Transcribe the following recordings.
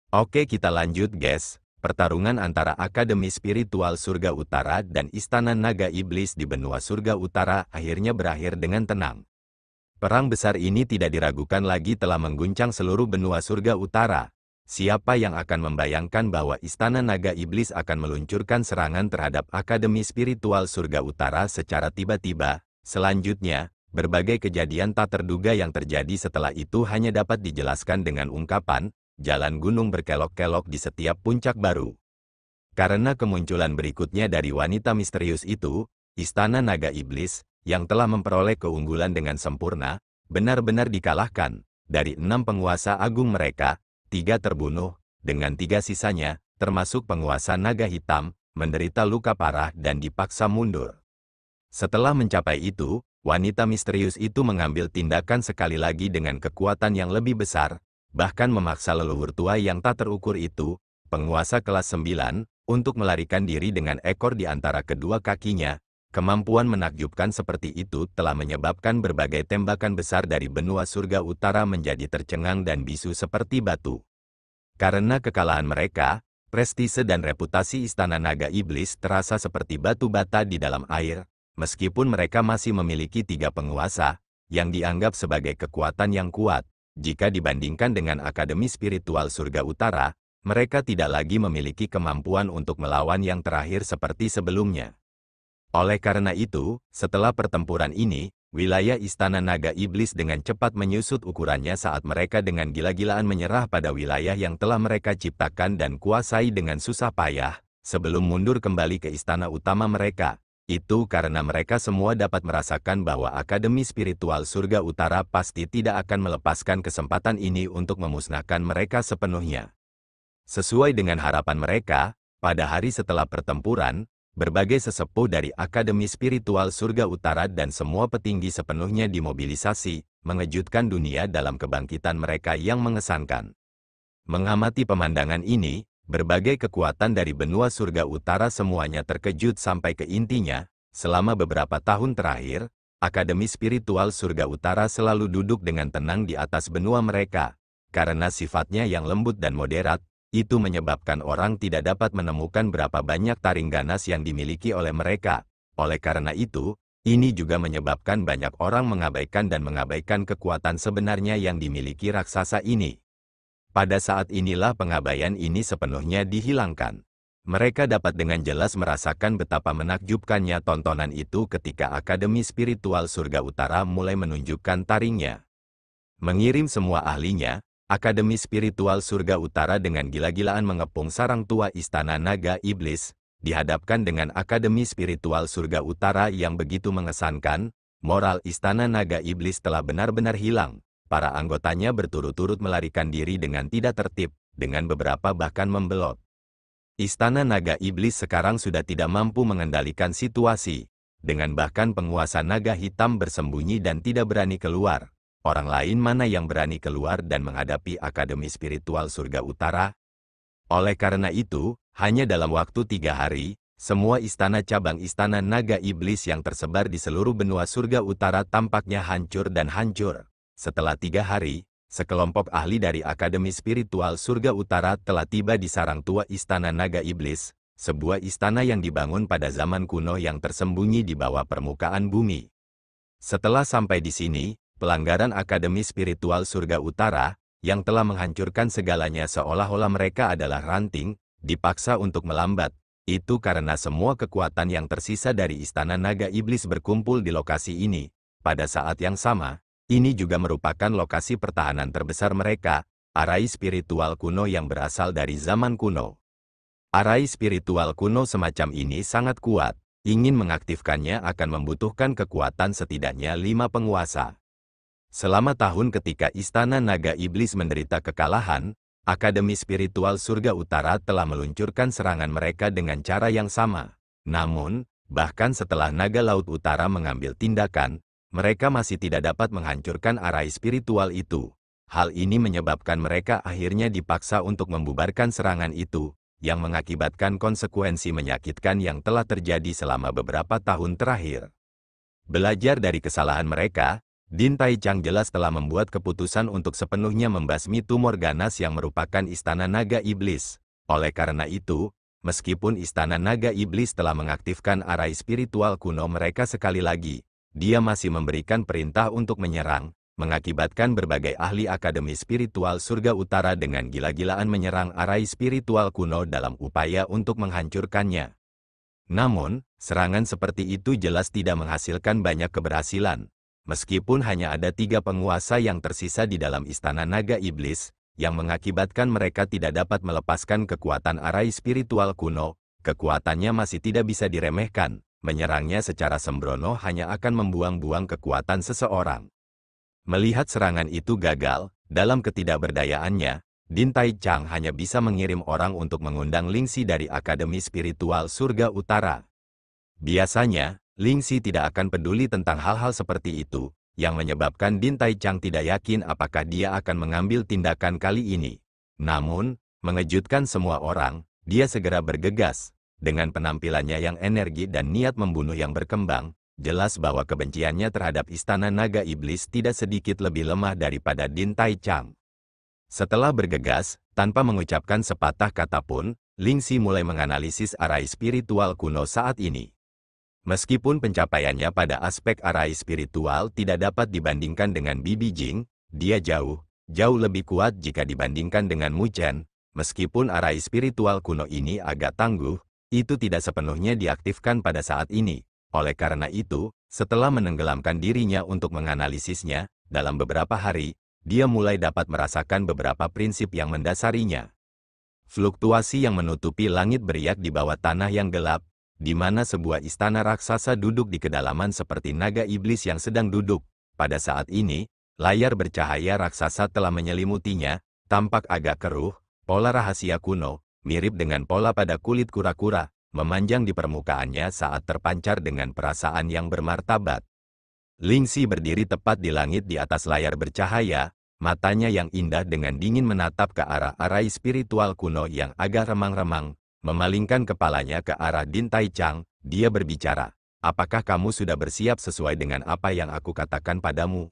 Oke, kita lanjut guys. Pertarungan antara Akademi Spiritual Surga Utara dan Istana Naga Iblis di benua Surga Utara akhirnya berakhir dengan tenang. Perang besar ini tidak diragukan lagi telah mengguncang seluruh benua Surga Utara. Siapa yang akan membayangkan bahwa Istana Naga Iblis akan meluncurkan serangan terhadap Akademi Spiritual Surga Utara secara tiba-tiba? Selanjutnya, berbagai kejadian tak terduga yang terjadi setelah itu hanya dapat dijelaskan dengan ungkapan, jalan gunung berkelok-kelok di setiap puncak baru. Karena kemunculan berikutnya dari wanita misterius itu, Istana Naga Iblis, yang telah memperoleh keunggulan dengan sempurna, benar-benar dikalahkan. Dari 6 penguasa agung mereka, 3 terbunuh, dengan 3 sisanya, termasuk penguasa naga hitam, menderita luka parah dan dipaksa mundur. Setelah mencapai itu, wanita misterius itu mengambil tindakan sekali lagi dengan kekuatan yang lebih besar, bahkan memaksa leluhur tua yang tak terukur itu, penguasa kelas 9, untuk melarikan diri dengan ekor di antara kedua kakinya. Kemampuan menakjubkan seperti itu telah menyebabkan berbagai tembakan besar dari benua Surga Utara menjadi tercengang dan bisu seperti batu. Karena kekalahan mereka, prestise dan reputasi Istana Naga Iblis terasa seperti batu bata di dalam air, meskipun mereka masih memiliki 3 penguasa, yang dianggap sebagai kekuatan yang kuat. Jika dibandingkan dengan Akademi Spiritual Surga Utara, mereka tidak lagi memiliki kemampuan untuk melawan yang terakhir seperti sebelumnya. Oleh karena itu, setelah pertempuran ini, wilayah Istana Naga Iblis dengan cepat menyusut ukurannya saat mereka dengan gila-gilaan menyerah pada wilayah yang telah mereka ciptakan dan kuasai dengan susah payah, sebelum mundur kembali ke istana utama mereka. Itu karena mereka semua dapat merasakan bahwa Akademi Spiritual Surga Utara pasti tidak akan melepaskan kesempatan ini untuk memusnahkan mereka sepenuhnya. Sesuai dengan harapan mereka, pada hari setelah pertempuran, berbagai sesepuh dari Akademi Spiritual Surga Utara dan semua petinggi sepenuhnya dimobilisasi, mengejutkan dunia dalam kebangkitan mereka yang mengesankan. Mengamati pemandangan ini, berbagai kekuatan dari benua Surga Utara semuanya terkejut sampai ke intinya. Selama beberapa tahun terakhir, Akademi Spiritual Surga Utara selalu duduk dengan tenang di atas benua mereka. Karena sifatnya yang lembut dan moderat, itu menyebabkan orang tidak dapat menemukan berapa banyak taring ganas yang dimiliki oleh mereka. Oleh karena itu, ini juga menyebabkan banyak orang mengabaikan kekuatan sebenarnya yang dimiliki raksasa ini. Pada saat inilah pengabaian ini sepenuhnya dihilangkan. Mereka dapat dengan jelas merasakan betapa menakjubkannya tontonan itu ketika Akademi Spiritual Surga Utara mulai menunjukkan taringnya. Mengirim semua ahlinya, Akademi Spiritual Surga Utara dengan gila-gilaan mengepung sarang tua Istana Naga Iblis, dihadapkan dengan Akademi Spiritual Surga Utara yang begitu mengesankan. Moral Istana Naga Iblis telah benar-benar hilang. Para anggotanya berturut-turut melarikan diri dengan tidak tertib, dengan beberapa bahkan membelot. Istana Naga Iblis sekarang sudah tidak mampu mengendalikan situasi, dengan bahkan penguasa naga hitam bersembunyi dan tidak berani keluar. Orang lain mana yang berani keluar dan menghadapi Akademi Spiritual Surga Utara? Oleh karena itu, hanya dalam waktu 3 hari, semua istana cabang Istana Naga Iblis yang tersebar di seluruh benua Surga Utara tampaknya hancur dan hancur. Setelah 3 hari, sekelompok ahli dari Akademi Spiritual Surga Utara telah tiba di sarang tua Istana Naga Iblis, sebuah istana yang dibangun pada zaman kuno yang tersembunyi di bawah permukaan bumi. Setelah sampai di sini, pelanggaran Akademi Spiritual Surga Utara, yang telah menghancurkan segalanya seolah-olah mereka adalah ranting, dipaksa untuk melambat. Itu karena semua kekuatan yang tersisa dari Istana Naga Iblis berkumpul di lokasi ini. Pada saat yang sama, ini juga merupakan lokasi pertahanan terbesar mereka, arai spiritual kuno yang berasal dari zaman kuno. Arai spiritual kuno semacam ini sangat kuat, ingin mengaktifkannya akan membutuhkan kekuatan setidaknya 5 penguasa. Selama tahun ketika Istana Naga Iblis menderita kekalahan, Akademi Spiritual Surga Utara telah meluncurkan serangan mereka dengan cara yang sama. Namun, bahkan setelah Naga Laut Utara mengambil tindakan, mereka masih tidak dapat menghancurkan arai spiritual itu. Hal ini menyebabkan mereka akhirnya dipaksa untuk membubarkan serangan itu, yang mengakibatkan konsekuensi menyakitkan yang telah terjadi selama beberapa tahun terakhir. Belajar dari kesalahan mereka, Din Tai Chang jelas telah membuat keputusan untuk sepenuhnya membasmi tumor ganas yang merupakan Istana Naga Iblis. Oleh karena itu, meskipun Istana Naga Iblis telah mengaktifkan arai spiritual kuno mereka sekali lagi, dia masih memberikan perintah untuk menyerang, mengakibatkan berbagai ahli Akademi Spiritual Surga Utara dengan gila-gilaan menyerang arai spiritual kuno dalam upaya untuk menghancurkannya. Namun, serangan seperti itu jelas tidak menghasilkan banyak keberhasilan. Meskipun hanya ada 3 penguasa yang tersisa di dalam Istana Naga Iblis, yang mengakibatkan mereka tidak dapat melepaskan kekuatan arai spiritual kuno, kekuatannya masih tidak bisa diremehkan. Menyerangnya secara sembrono hanya akan membuang-buang kekuatan seseorang. Melihat serangan itu gagal, dalam ketidakberdayaannya, Din Tai Chang hanya bisa mengirim orang untuk mengundang Lingxi dari Akademi Spiritual Surga Utara. Biasanya, Lingxi tidak akan peduli tentang hal-hal seperti itu, yang menyebabkan Din Tai Chang tidak yakin apakah dia akan mengambil tindakan kali ini. Namun, mengejutkan semua orang, dia segera bergegas. Dengan penampilannya yang energi dan niat membunuh yang berkembang, jelas bahwa kebenciannya terhadap Istana Naga Iblis tidak sedikit lebih lemah daripada Din Tai Chang. Setelah bergegas, tanpa mengucapkan sepatah kata pun, Lingxi mulai menganalisis arai spiritual kuno saat ini. Meskipun pencapaiannya pada aspek arai spiritual tidak dapat dibandingkan dengan Bibi Jing, dia jauh lebih kuat jika dibandingkan dengan Mu Chen. Meskipun arai spiritual kuno ini agak tangguh, itu tidak sepenuhnya diaktifkan pada saat ini. Oleh karena itu, setelah menenggelamkan dirinya untuk menganalisisnya, dalam beberapa hari, dia mulai dapat merasakan beberapa prinsip yang mendasarinya. Fluktuasi yang menutupi langit beriak di bawah tanah yang gelap, di mana sebuah istana raksasa duduk di kedalaman seperti naga iblis yang sedang duduk. Pada saat ini, layar bercahaya raksasa telah menyelimutinya, tampak agak keruh, pola rahasia kuno, mirip dengan pola pada kulit kura-kura, memanjang di permukaannya saat terpancar dengan perasaan yang bermartabat. Lingxi berdiri tepat di langit di atas layar bercahaya, matanya yang indah dengan dingin menatap ke arah arai spiritual kuno yang agak remang-remang, memalingkan kepalanya ke arah Din Tai Chang. Dia berbicara, "Apakah kamu sudah bersiap sesuai dengan apa yang aku katakan padamu?"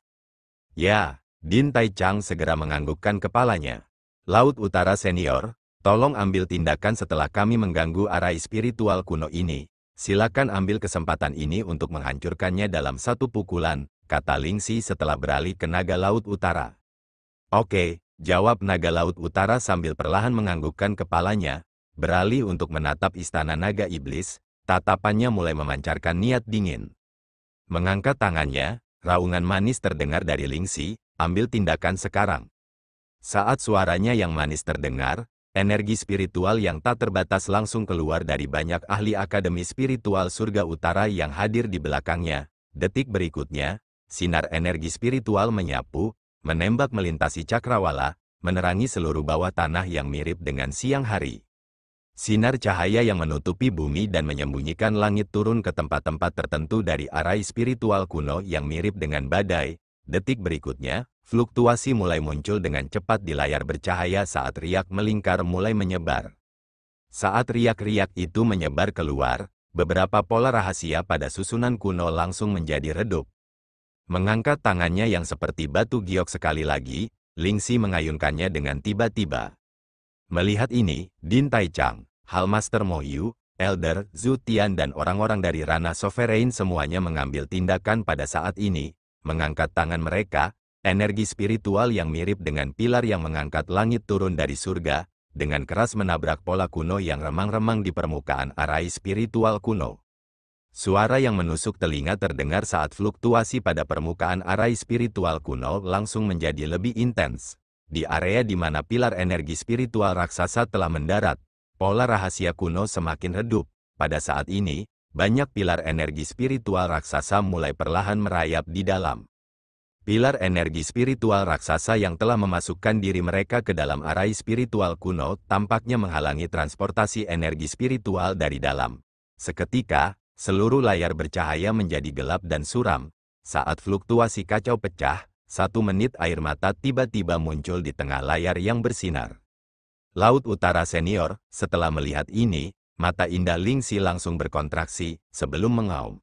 "Ya." Din Tai Chang segera menganggukkan kepalanya. "Laut Utara Senior, tolong ambil tindakan setelah kami mengganggu arai spiritual kuno ini. Silakan ambil kesempatan ini untuk menghancurkannya dalam satu pukulan," kata Lingxi setelah beralih ke Naga Laut Utara. "Oke," jawab Naga Laut Utara sambil perlahan menganggukkan kepalanya, beralih untuk menatap Istana Naga Iblis, tatapannya mulai memancarkan niat dingin. Mengangkat tangannya, raungan manis terdengar dari Lingxi, "Ambil tindakan sekarang." Saat suaranya yang manis terdengar, energi spiritual yang tak terbatas langsung keluar dari banyak ahli Akademi Spiritual Surga Utara yang hadir di belakangnya. Detik berikutnya, sinar energi spiritual menyapu, menembak melintasi cakrawala, menerangi seluruh bawah tanah yang mirip dengan siang hari. Sinar cahaya yang menutupi bumi dan menyembunyikan langit turun ke tempat-tempat tertentu dari arai spiritual kuno yang mirip dengan badai. Detik berikutnya, fluktuasi mulai muncul dengan cepat di layar bercahaya saat riak melingkar mulai menyebar. Saat riak-riak itu menyebar keluar, beberapa pola rahasia pada susunan kuno langsung menjadi redup. Mengangkat tangannya yang seperti batu giok sekali lagi, Lingxi mengayunkannya dengan tiba-tiba. Melihat ini, Din Tai Chang, Hallmaster Mo Yu, Elder Zhu Tian dan orang-orang dari Ranah Sovereign semuanya mengambil tindakan pada saat ini. Mengangkat tangan mereka, energi spiritual yang mirip dengan pilar yang mengangkat langit turun dari surga, dengan keras menabrak pola kuno yang remang-remang di permukaan arai spiritual kuno. Suara yang menusuk telinga terdengar saat fluktuasi pada permukaan arai spiritual kuno langsung menjadi lebih intens. Di area di mana pilar energi spiritual raksasa telah mendarat, pola rahasia kuno semakin redup. Pada saat ini, banyak pilar energi spiritual raksasa mulai perlahan merayap di dalam. Pilar energi spiritual raksasa yang telah memasukkan diri mereka ke dalam arai spiritual kuno tampaknya menghalangi transportasi energi spiritual dari dalam. Seketika, seluruh layar bercahaya menjadi gelap dan suram. Saat fluktuasi kacau pecah, 1 menit air mata tiba-tiba muncul di tengah layar yang bersinar. Laut Utara Senior, setelah melihat ini, mata indah Lingxi langsung berkontraksi sebelum mengaum.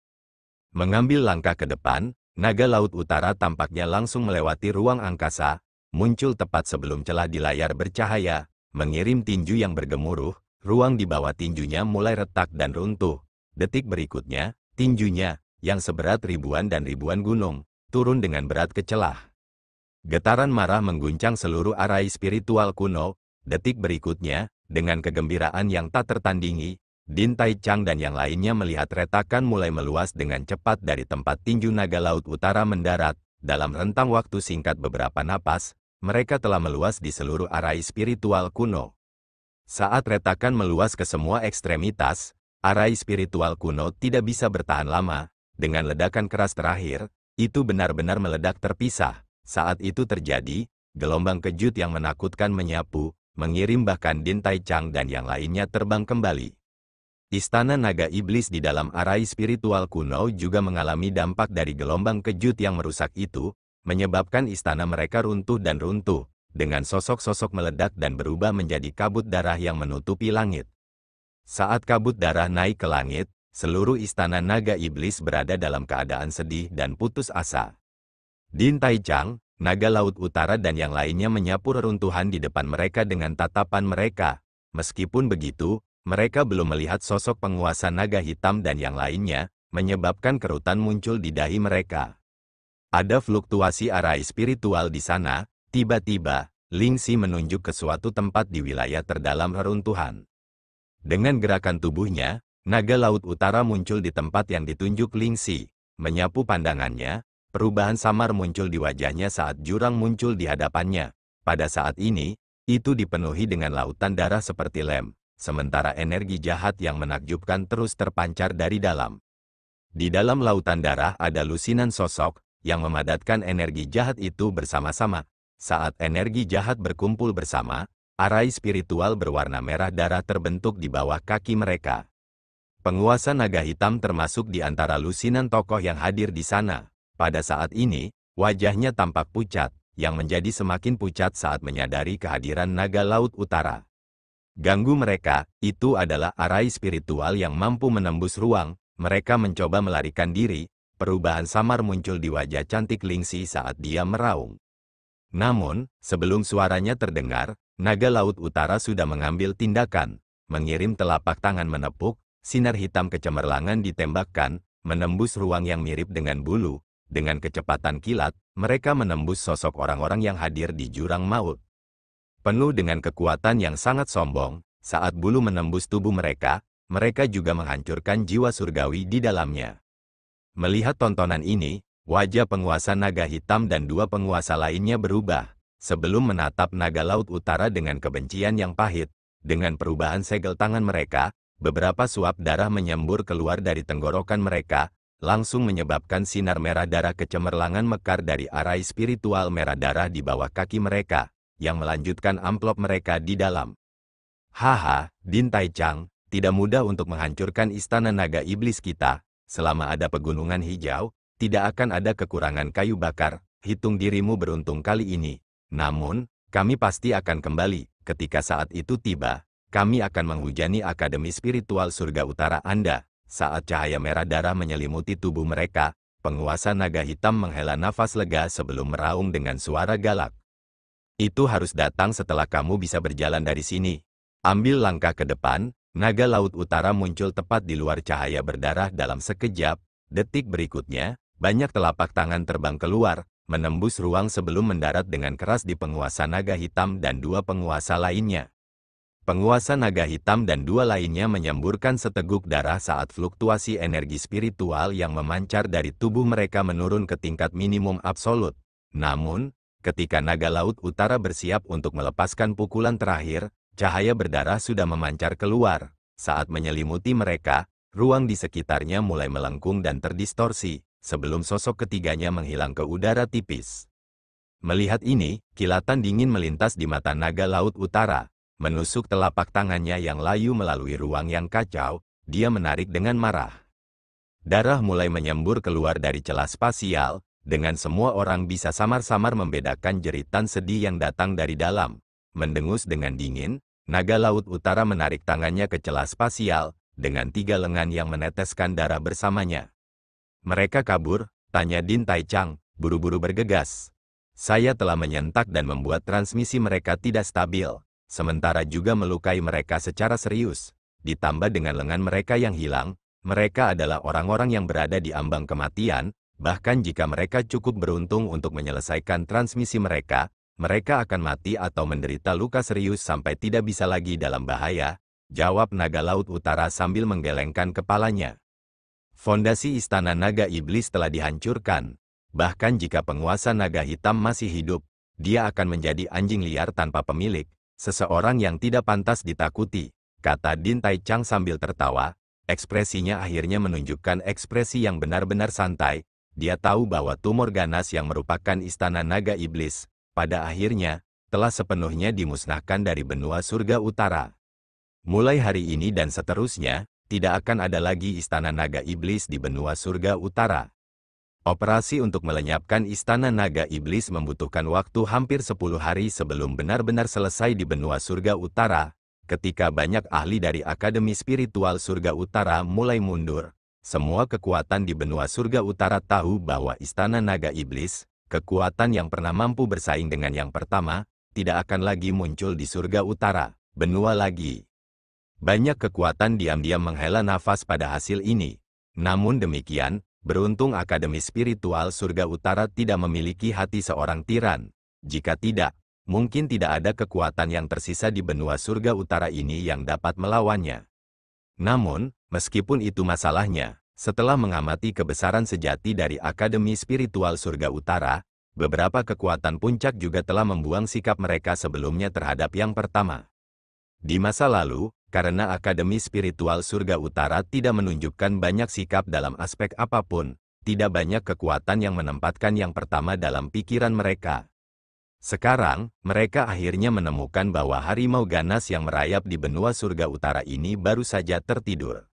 Mengambil langkah ke depan, naga laut utara tampaknya langsung melewati ruang angkasa, muncul tepat sebelum celah di layar bercahaya, mengirim tinju yang bergemuruh, ruang di bawah tinjunya mulai retak dan runtuh. Detik berikutnya, tinjunya, yang seberat ribuan dan ribuan gunung, turun dengan berat ke celah. Getaran marah mengguncang seluruh arai spiritual kuno. Detik berikutnya, dengan kegembiraan yang tak tertandingi, Din Tai Chang dan yang lainnya melihat retakan mulai meluas dengan cepat dari tempat tinju naga laut utara mendarat. Dalam rentang waktu singkat beberapa napas, mereka telah meluas di seluruh arai spiritual kuno. Saat retakan meluas ke semua ekstremitas, arai spiritual kuno tidak bisa bertahan lama. Dengan ledakan keras terakhir, itu benar-benar meledak terpisah. Saat itu terjadi, gelombang kejut yang menakutkan menyapu, mengirim bahkan Din Tai Chang dan yang lainnya terbang kembali. Istana naga iblis di dalam arai spiritual kuno juga mengalami dampak dari gelombang kejut yang merusak itu, menyebabkan istana mereka runtuh dan runtuh, dengan sosok-sosok meledak dan berubah menjadi kabut darah yang menutupi langit. Saat kabut darah naik ke langit, seluruh istana naga iblis berada dalam keadaan sedih dan putus asa. Din Tai Chang, naga laut utara dan yang lainnya menyapu reruntuhan di depan mereka dengan tatapan mereka. Meskipun begitu, mereka belum melihat sosok penguasa naga hitam dan yang lainnya, menyebabkan kerutan muncul di dahi mereka. Ada fluktuasi arai spiritual di sana. Tiba-tiba, Ling Xi menunjuk ke suatu tempat di wilayah terdalam reruntuhan. Dengan gerakan tubuhnya, naga laut utara muncul di tempat yang ditunjuk Ling Xi. Menyapu pandangannya, perubahan samar muncul di wajahnya saat jurang muncul di hadapannya. Pada saat ini, itu dipenuhi dengan lautan darah seperti lem. Sementara energi jahat yang menakjubkan terus terpancar dari dalam. Di dalam lautan darah ada lusinan sosok yang memadatkan energi jahat itu bersama-sama. Saat energi jahat berkumpul bersama, arai spiritual berwarna merah darah terbentuk di bawah kaki mereka. Penguasa naga hitam termasuk di antara lusinan tokoh yang hadir di sana. Pada saat ini, wajahnya tampak pucat, yang menjadi semakin pucat saat menyadari kehadiran naga laut utara. Ganggu mereka, itu adalah arai spiritual yang mampu menembus ruang. Mereka mencoba melarikan diri, perubahan samar muncul di wajah cantik Ling Xi saat dia meraung. Namun, sebelum suaranya terdengar, naga laut utara sudah mengambil tindakan, mengirim telapak tangan menepuk, sinar hitam kecemerlangan ditembakkan, menembus ruang yang mirip dengan bulu. Dengan kecepatan kilat, mereka menembus sosok orang-orang yang hadir di jurang maut. Penuh dengan kekuatan yang sangat sombong, saat bulu menembus tubuh mereka, mereka juga menghancurkan jiwa surgawi di dalamnya. Melihat tontonan ini, wajah penguasa naga hitam dan dua penguasa lainnya berubah. Sebelum menatap naga laut utara dengan kebencian yang pahit, dengan perubahan segel tangan mereka, beberapa suap darah menyembur keluar dari tenggorokan mereka, langsung menyebabkan sinar merah darah kecemerlangan mekar dari arai spiritual merah darah di bawah kaki mereka, yang melanjutkan amplop mereka di dalam. Haha, Din Tai Chang, tidak mudah untuk menghancurkan istana naga iblis kita. Selama ada pegunungan hijau, tidak akan ada kekurangan kayu bakar. Hitung dirimu beruntung kali ini. Namun, kami pasti akan kembali. Ketika saat itu tiba, kami akan menghujani Akademi Spiritual Surga Utara Anda. Saat cahaya merah darah menyelimuti tubuh mereka, penguasa naga hitam menghela nafas lega sebelum meraung dengan suara galak. Itu harus datang setelah kamu bisa berjalan dari sini. Ambil langkah ke depan. Naga laut utara muncul tepat di luar cahaya berdarah dalam sekejap. Detik berikutnya, banyak telapak tangan terbang keluar, menembus ruang sebelum mendarat dengan keras di penguasa naga hitam dan dua penguasa lainnya. Penguasa naga hitam dan dua lainnya menyemburkan seteguk darah saat fluktuasi energi spiritual yang memancar dari tubuh mereka menurun ke tingkat minimum absolut. Namun, ketika naga laut utara bersiap untuk melepaskan pukulan terakhir, cahaya berdarah sudah memancar keluar. Saat menyelimuti mereka, ruang di sekitarnya mulai melengkung dan terdistorsi, sebelum sosok ketiganya menghilang ke udara tipis. Melihat ini, kilatan dingin melintas di mata naga laut utara. Menusuk telapak tangannya yang layu melalui ruang yang kacau, dia menarik dengan marah. Darah mulai menyembur keluar dari celah spasial, dengan semua orang bisa samar-samar membedakan jeritan sedih yang datang dari dalam. Mendengus dengan dingin, naga laut utara menarik tangannya ke celah spasial, dengan 3 lengan yang meneteskan darah bersamanya. Mereka kabur, Tanya Din Taichang, buru-buru bergegas. Saya telah menyentak dan membuat transmisi mereka tidak stabil, sementara juga melukai mereka secara serius. Ditambah dengan lengan mereka yang hilang, mereka adalah orang-orang yang berada di ambang kematian, bahkan jika mereka cukup beruntung untuk menyelesaikan transmisi mereka, mereka akan mati atau menderita luka serius sampai tidak bisa lagi dalam bahaya, jawab Naga Laut Utara sambil menggelengkan kepalanya. Fondasi Istana Naga Iblis telah dihancurkan. Bahkan jika penguasa naga hitam masih hidup, dia akan menjadi anjing liar tanpa pemilik, seseorang yang tidak pantas ditakuti, kata Din Taichang sambil tertawa. Ekspresinya akhirnya menunjukkan ekspresi yang benar-benar santai. Dia tahu bahwa tumor ganas yang merupakan Istana Naga Iblis, pada akhirnya, telah sepenuhnya dimusnahkan dari benua surga utara. Mulai hari ini dan seterusnya, tidak akan ada lagi Istana Naga Iblis di benua surga utara. Operasi untuk melenyapkan Istana Naga Iblis membutuhkan waktu hampir 10 hari sebelum benar-benar selesai di benua surga utara. Ketika banyak ahli dari Akademi Spiritual Surga Utara mulai mundur, semua kekuatan di benua surga utara tahu bahwa Istana Naga Iblis, kekuatan yang pernah mampu bersaing dengan yang pertama, tidak akan lagi muncul di surga utara, benua lagi. Banyak kekuatan diam-diam menghela nafas pada hasil ini. Namun demikian, beruntung Akademi Spiritual Surga Utara tidak memiliki hati seorang tiran. Jika tidak, mungkin tidak ada kekuatan yang tersisa di benua surga utara ini yang dapat melawannya. Namun, meskipun itu masalahnya, setelah mengamati kebesaran sejati dari Akademi Spiritual Surga Utara, beberapa kekuatan puncak juga telah membuang sikap mereka sebelumnya terhadap yang pertama. Di masa lalu, karena Akademi Spiritual Surga Utara tidak menunjukkan banyak sikap dalam aspek apapun, tidak banyak kekuatan yang menempatkan yang pertama dalam pikiran mereka. Sekarang, mereka akhirnya menemukan bahwa harimau ganas yang merayap di benua surga utara ini baru saja tertidur.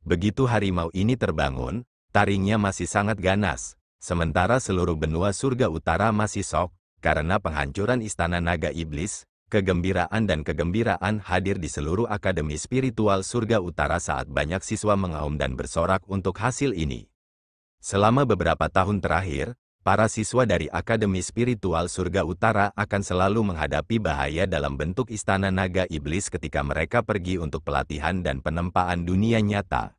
Begitu harimau ini terbangun, taringnya masih sangat ganas, sementara seluruh benua surga utara masih syok, karena penghancuran Istana Naga Iblis. Kegembiraan dan kegembiraan hadir di seluruh Akademi Spiritual Surga Utara saat banyak siswa mengaum dan bersorak untuk hasil ini. Selama beberapa tahun terakhir, para siswa dari Akademi Spiritual Surga Utara akan selalu menghadapi bahaya dalam bentuk Istana Naga Iblis ketika mereka pergi untuk pelatihan dan penempaan dunia nyata.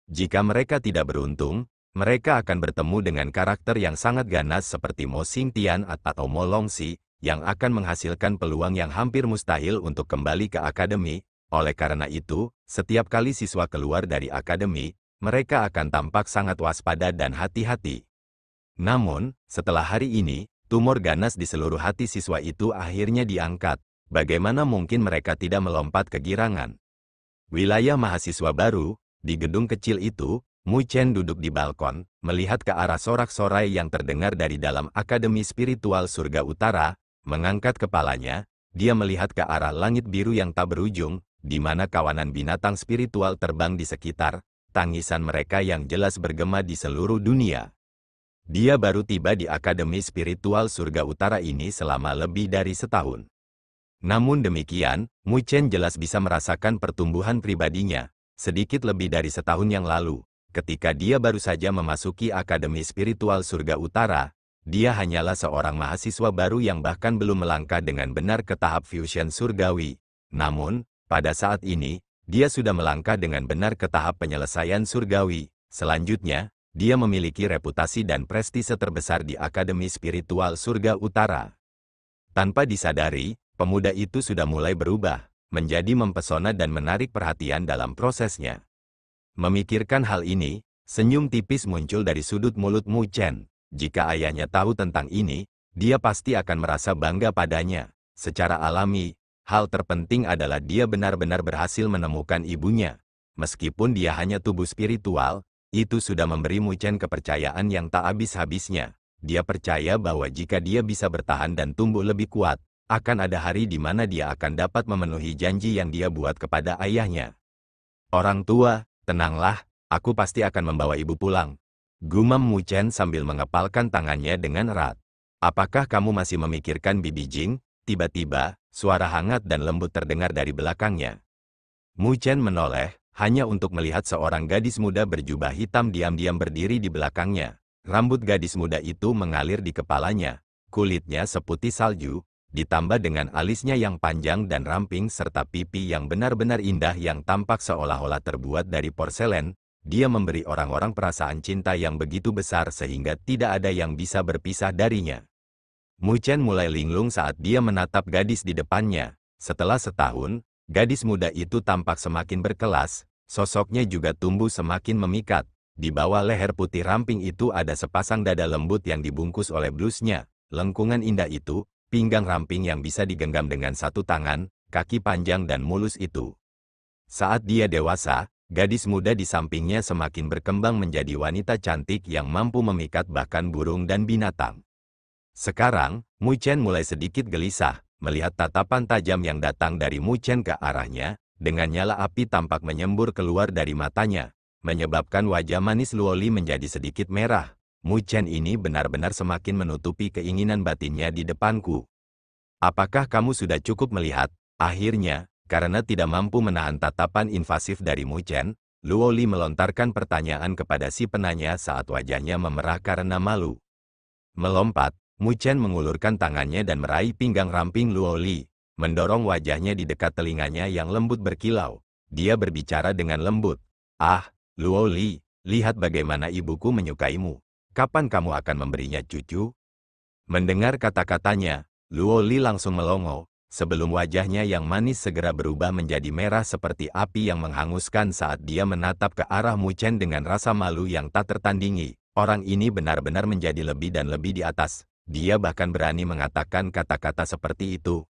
Jika mereka tidak beruntung, mereka akan bertemu dengan karakter yang sangat ganas seperti Mo Xingtian atau Mo Longxi, yang akan menghasilkan peluang yang hampir mustahil untuk kembali ke akademi. Oleh karena itu, setiap kali siswa keluar dari akademi, mereka akan tampak sangat waspada dan hati-hati. Namun, setelah hari ini, tumor ganas di seluruh hati siswa itu akhirnya diangkat. Bagaimana mungkin mereka tidak melompat kegirangan? Wilayah mahasiswa baru, di gedung kecil itu, Mu Chen duduk di balkon, melihat ke arah sorak-sorai yang terdengar dari dalam Akademi Spiritual Surga Utara. Mengangkat kepalanya, dia melihat ke arah langit biru yang tak berujung, di mana kawanan binatang spiritual terbang di sekitar, tangisan mereka yang jelas bergema di seluruh dunia. Dia baru tiba di Akademi Spiritual Surga Utara ini selama lebih dari setahun. Namun demikian, Mu Chen jelas bisa merasakan pertumbuhan pribadinya, sedikit lebih dari setahun yang lalu. Ketika dia baru saja memasuki Akademi Spiritual Surga Utara, dia hanyalah seorang mahasiswa baru yang bahkan belum melangkah dengan benar ke tahap fusion surgawi. Namun, pada saat ini, dia sudah melangkah dengan benar ke tahap penyelesaian surgawi. Selanjutnya, dia memiliki reputasi dan prestise terbesar di Akademi Spiritual Surga Utara. Tanpa disadari, pemuda itu sudah mulai berubah, menjadi mempesona dan menarik perhatian dalam prosesnya. Memikirkan hal ini, senyum tipis muncul dari sudut mulut Mu Chen. Jika ayahnya tahu tentang ini, dia pasti akan merasa bangga padanya. Secara alami, hal terpenting adalah dia benar-benar berhasil menemukan ibunya. Meskipun dia hanya tubuh spiritual, itu sudah memberi Mu Chen kepercayaan yang tak habis-habisnya. Dia percaya bahwa jika dia bisa bertahan dan tumbuh lebih kuat, akan ada hari di mana dia akan dapat memenuhi janji yang dia buat kepada ayahnya. Orang tua, tenanglah, aku pasti akan membawa ibu pulang. Gumam Mu Chen sambil mengepalkan tangannya dengan erat. Apakah kamu masih memikirkan Bibi Jing? Tiba-tiba, suara hangat dan lembut terdengar dari belakangnya. Mu Chen menoleh, hanya untuk melihat seorang gadis muda berjubah hitam diam-diam berdiri di belakangnya. Rambut gadis muda itu mengalir di kepalanya, kulitnya seputih salju, ditambah dengan alisnya yang panjang dan ramping serta pipi yang benar-benar indah yang tampak seolah-olah terbuat dari porselen. Dia memberi orang-orang perasaan cinta yang begitu besar sehingga tidak ada yang bisa berpisah darinya. Mu Chen mulai linglung saat dia menatap gadis di depannya. Setelah setahun, gadis muda itu tampak semakin berkelas, sosoknya juga tumbuh semakin memikat. Di bawah leher putih ramping itu ada sepasang dada lembut yang dibungkus oleh blusnya. Lengkungan indah itu, pinggang ramping yang bisa digenggam dengan satu tangan, kaki panjang dan mulus itu. Saat dia dewasa, gadis muda di sampingnya semakin berkembang menjadi wanita cantik yang mampu memikat bahkan burung dan binatang. Sekarang, Mu Chen mulai sedikit gelisah, melihat tatapan tajam yang datang dari Mu Chen ke arahnya, dengan nyala api tampak menyembur keluar dari matanya, menyebabkan wajah manis Luoli menjadi sedikit merah. Mu Chen ini benar-benar semakin menutupi keinginan batinnya di depanku. Apakah kamu sudah cukup melihat? Akhirnya, karena tidak mampu menahan tatapan invasif dari Mu Chen, Luoli melontarkan pertanyaan kepada si penanya saat wajahnya memerah karena malu. Melompat, Mu Chen mengulurkan tangannya dan meraih pinggang ramping Luoli, mendorong wajahnya di dekat telinganya yang lembut berkilau. Dia berbicara dengan lembut. "Ah, Luoli, lihat bagaimana ibuku menyukaimu. Kapan kamu akan memberinya cucu?" Mendengar kata-katanya, Luoli langsung melongo, sebelum wajahnya yang manis segera berubah menjadi merah seperti api yang menghanguskan saat dia menatap ke arah Mu Chen dengan rasa malu yang tak tertandingi. Orang ini benar-benar menjadi lebih dan lebih di atas. Dia bahkan berani mengatakan kata-kata seperti itu.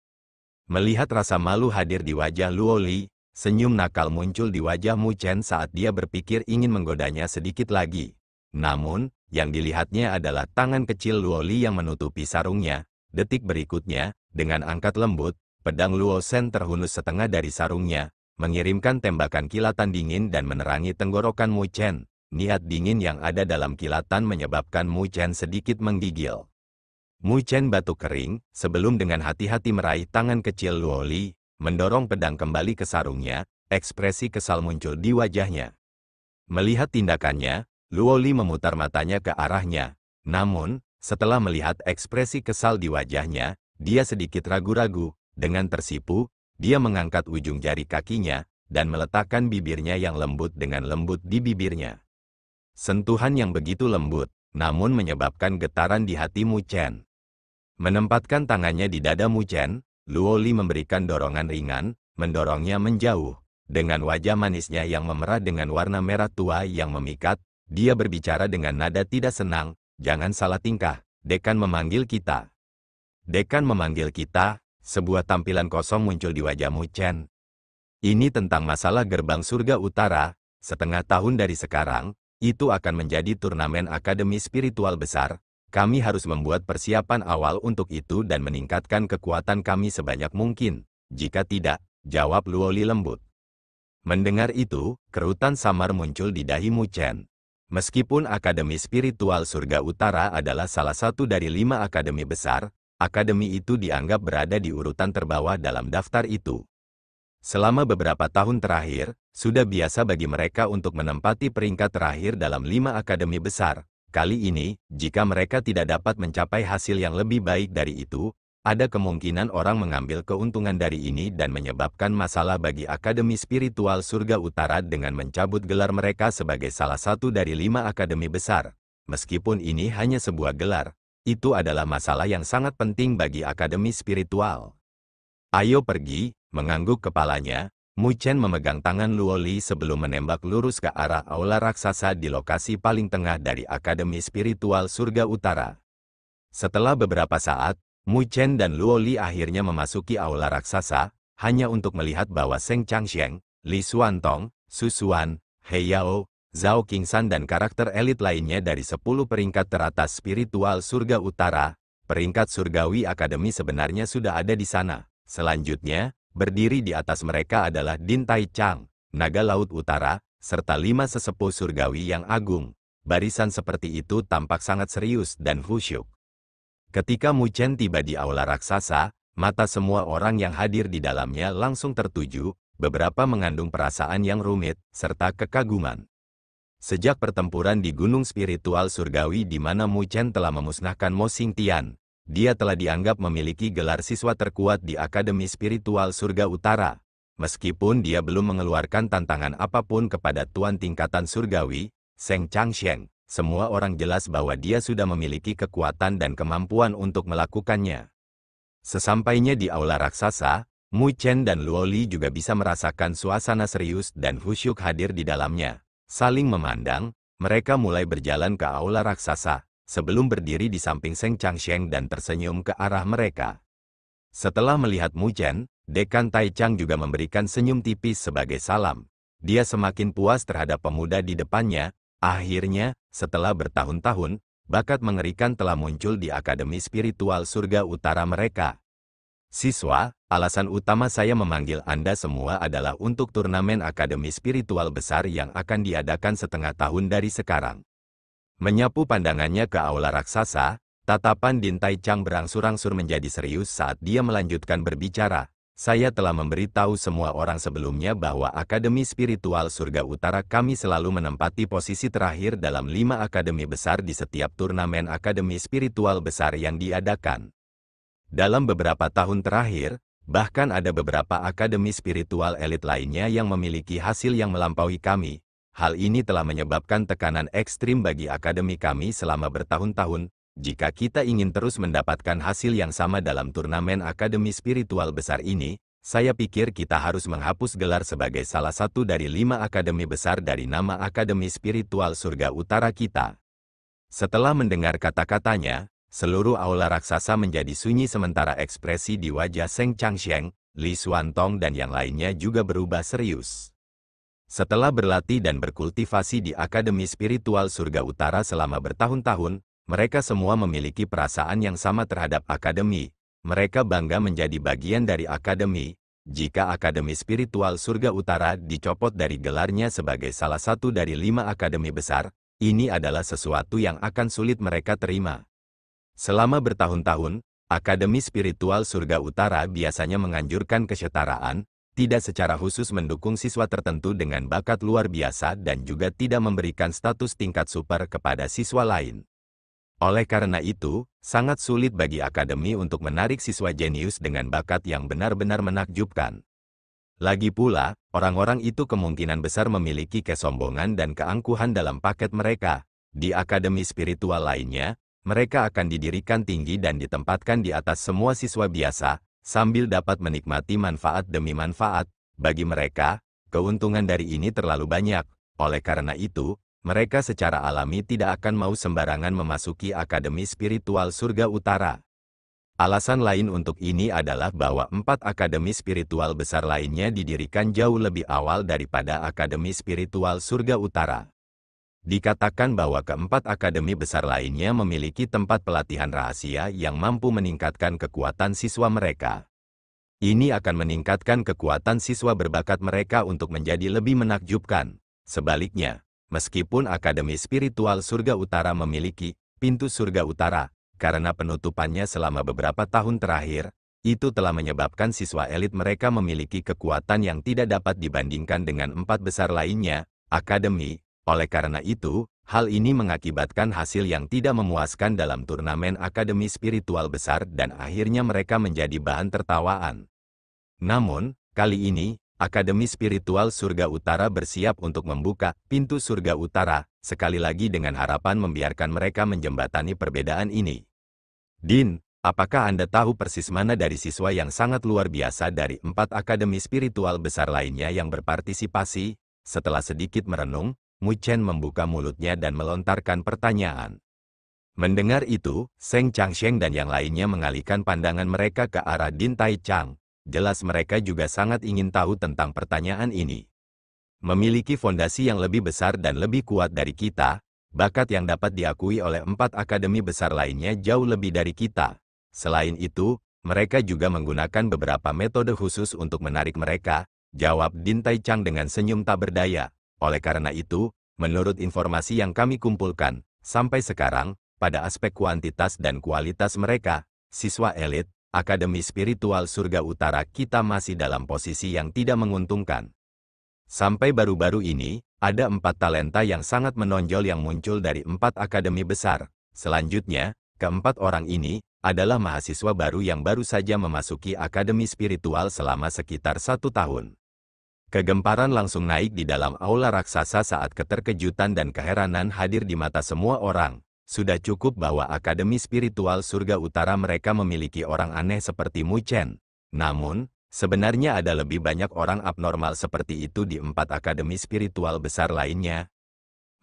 Melihat rasa malu hadir di wajah Luoli, senyum nakal muncul di wajah Mu Chen saat dia berpikir ingin menggodanya sedikit lagi. Namun, yang dilihatnya adalah tangan kecil Luoli yang menutupi sarungnya. Detik berikutnya, dengan angkat lembut, pedang Luo Shen terhunus setengah dari sarungnya, mengirimkan tembakan kilatan dingin dan menerangi tenggorokan Mu Chen. Niat dingin yang ada dalam kilatan menyebabkan Mu Chen sedikit menggigil. Mu Chen batuk kering, sebelum dengan hati-hati meraih tangan kecil Luoli, mendorong pedang kembali ke sarungnya, ekspresi kesal muncul di wajahnya. Melihat tindakannya, Luoli memutar matanya ke arahnya. Namun, setelah melihat ekspresi kesal di wajahnya, dia sedikit ragu-ragu. Dengan tersipu, dia mengangkat ujung jari kakinya, dan meletakkan bibirnya yang lembut dengan lembut di bibirnya. Sentuhan yang begitu lembut, namun menyebabkan getaran di hati Mu Chen. Menempatkan tangannya di dada Mu Chen, Luoli memberikan dorongan ringan, mendorongnya menjauh. Dengan wajah manisnya yang memerah dengan warna merah tua yang memikat, dia berbicara dengan nada tidak senang, "Jangan salah tingkah, dekan memanggil kita." Dekan memanggil kita, sebuah tampilan kosong muncul di wajah Mu Chen. Ini tentang masalah gerbang surga utara, setengah tahun dari sekarang, itu akan menjadi turnamen akademi spiritual besar. Kami harus membuat persiapan awal untuk itu dan meningkatkan kekuatan kami sebanyak mungkin. Jika tidak, jawab Luoli lembut. Mendengar itu, kerutan samar muncul di dahi Mu Chen. Meskipun Akademi Spiritual Surga Utara adalah salah satu dari 5 akademi besar, akademi itu dianggap berada di urutan terbawah dalam daftar itu. Selama beberapa tahun terakhir, sudah biasa bagi mereka untuk menempati peringkat terakhir dalam 5 akademi besar. Kali ini, jika mereka tidak dapat mencapai hasil yang lebih baik dari itu, ada kemungkinan orang mengambil keuntungan dari ini dan menyebabkan masalah bagi Akademi Spiritual Surga Utara dengan mencabut gelar mereka sebagai salah satu dari 5 akademi besar. Meskipun ini hanya sebuah gelar, itu adalah masalah yang sangat penting bagi Akademi Spiritual. "Ayo pergi," mengangguk kepalanya, Mu Chen memegang tangan Luoli sebelum menembak lurus ke arah aula raksasa di lokasi paling tengah dari Akademi Spiritual Surga Utara. Setelah beberapa saat, Mu Chen dan Luoli akhirnya memasuki aula raksasa, hanya untuk melihat bahwa Seng Changsheng, Li Xuantong, Su Xuan, He Yao, Zhao Qingsan dan karakter elit lainnya dari 10 peringkat teratas spiritual surga utara, peringkat surgawi akademi sebenarnya sudah ada di sana. Selanjutnya, berdiri di atas mereka adalah Din Tai Chang, naga laut utara, serta 5 sesepuh surgawi yang agung. Barisan seperti itu tampak sangat serius dan khusyuk. Ketika Mu Chen tiba di aula raksasa, mata semua orang yang hadir di dalamnya langsung tertuju, beberapa mengandung perasaan yang rumit, serta kekaguman. Sejak pertempuran di Gunung Spiritual Surgawi di mana Mu Chen telah memusnahkan Mo Xingtian, dia telah dianggap memiliki gelar siswa terkuat di Akademi Spiritual Surga Utara. Meskipun dia belum mengeluarkan tantangan apapun kepada Tuan Tingkatan Surgawi, Seng Changsheng, semua orang jelas bahwa dia sudah memiliki kekuatan dan kemampuan untuk melakukannya. Sesampainya di aula raksasa, Mu Chen dan Luo Li juga bisa merasakan suasana serius dan khusyuk hadir di dalamnya. Saling memandang, mereka mulai berjalan ke aula raksasa, sebelum berdiri di samping Seng Changsheng dan tersenyum ke arah mereka. Setelah melihat Mu Chen, Dekan Taichang juga memberikan senyum tipis sebagai salam. Dia semakin puas terhadap pemuda di depannya. Akhirnya, setelah bertahun-tahun, bakat mengerikan telah muncul di Akademi Spiritual Surga Utara mereka. Siswa, alasan utama saya memanggil Anda semua adalah untuk turnamen Akademi Spiritual Besar yang akan diadakan setengah tahun dari sekarang. Menyapu pandangannya ke aula raksasa, tatapan Din Taichang berangsur-angsur menjadi serius saat dia melanjutkan berbicara. Saya telah memberitahu semua orang sebelumnya bahwa Akademi Spiritual Surga Utara kami selalu menempati posisi terakhir dalam 5 akademi besar di setiap turnamen Akademi Spiritual Besar yang diadakan. Dalam beberapa tahun terakhir, bahkan ada beberapa akademi spiritual elit lainnya yang memiliki hasil yang melampaui kami. Hal ini telah menyebabkan tekanan ekstrim bagi akademi kami selama bertahun-tahun. Jika kita ingin terus mendapatkan hasil yang sama dalam turnamen akademi spiritual besar ini, saya pikir kita harus menghapus gelar sebagai salah satu dari 5 akademi besar dari nama Akademi Spiritual Surga Utara kita. Setelah mendengar kata-katanya, seluruh aula raksasa menjadi sunyi sementara ekspresi di wajah Seng Changsheng, Li Xuantong dan yang lainnya juga berubah serius. Setelah berlatih dan berkultivasi di Akademi Spiritual Surga Utara selama bertahun-tahun, mereka semua memiliki perasaan yang sama terhadap akademi. Mereka bangga menjadi bagian dari akademi. Jika Akademi Spiritual Surga Utara dicopot dari gelarnya sebagai salah satu dari 5 akademi besar, ini adalah sesuatu yang akan sulit mereka terima. Selama bertahun-tahun, Akademi Spiritual Surga Utara biasanya menganjurkan kesetaraan, tidak secara khusus mendukung siswa tertentu dengan bakat luar biasa dan juga tidak memberikan status tingkat super kepada siswa lain. Oleh karena itu, sangat sulit bagi akademi untuk menarik siswa jenius dengan bakat yang benar-benar menakjubkan. Lagi pula, orang-orang itu kemungkinan besar memiliki kesombongan dan keangkuhan dalam paket mereka. Di akademi spiritual lainnya, mereka akan didirikan tinggi dan ditempatkan di atas semua siswa biasa, sambil dapat menikmati manfaat demi manfaat. Bagi mereka, keuntungan dari ini terlalu banyak. Oleh karena itu, mereka secara alami tidak akan mau sembarangan memasuki Akademi Spiritual Surga Utara. Alasan lain untuk ini adalah bahwa 4 akademi spiritual besar lainnya didirikan jauh lebih awal daripada Akademi Spiritual Surga Utara. Dikatakan bahwa keempat akademi besar lainnya memiliki tempat pelatihan rahasia yang mampu meningkatkan kekuatan siswa mereka. Ini akan meningkatkan kekuatan siswa berbakat mereka untuk menjadi lebih menakjubkan. Sebaliknya, meskipun Akademi Spiritual Surga Utara memiliki pintu surga utara, karena penutupannya selama beberapa tahun terakhir, itu telah menyebabkan siswa elit mereka memiliki kekuatan yang tidak dapat dibandingkan dengan 4 besar lainnya, akademi. Oleh karena itu, hal ini mengakibatkan hasil yang tidak memuaskan dalam turnamen akademi spiritual besar dan akhirnya mereka menjadi bahan tertawaan. Namun, kali ini, Akademi Spiritual Surga Utara bersiap untuk membuka pintu surga utara, sekali lagi dengan harapan membiarkan mereka menjembatani perbedaan ini. Din, apakah Anda tahu persis mana dari siswa yang sangat luar biasa dari 4 akademi spiritual besar lainnya yang berpartisipasi? Setelah sedikit merenung, Mu Chen membuka mulutnya dan melontarkan pertanyaan. Mendengar itu, Seng Changsheng dan yang lainnya mengalihkan pandangan mereka ke arah Din Taichang. Jelas mereka juga sangat ingin tahu tentang pertanyaan ini. Memiliki fondasi yang lebih besar dan lebih kuat dari kita, bakat yang dapat diakui oleh 4 akademi besar lainnya jauh lebih dari kita. Selain itu, mereka juga menggunakan beberapa metode khusus untuk menarik mereka, jawab Din Taichang dengan senyum tak berdaya. Oleh karena itu, menurut informasi yang kami kumpulkan, sampai sekarang, pada aspek kuantitas dan kualitas mereka, siswa elit, Akademi Spiritual Surga Utara kita masih dalam posisi yang tidak menguntungkan. Sampai baru-baru ini, ada 4 talenta yang sangat menonjol yang muncul dari 4 akademi besar. Selanjutnya, keempat orang ini adalah mahasiswa baru yang baru saja memasuki akademi spiritual selama sekitar 1 tahun. Kegemparan langsung naik di dalam aula raksasa saat keterkejutan dan keheranan hadir di mata semua orang. Sudah cukup bahwa akademi spiritual surga utara mereka memiliki orang aneh seperti Mu Chen. Namun, sebenarnya ada lebih banyak orang abnormal seperti itu di 4 akademi spiritual besar lainnya.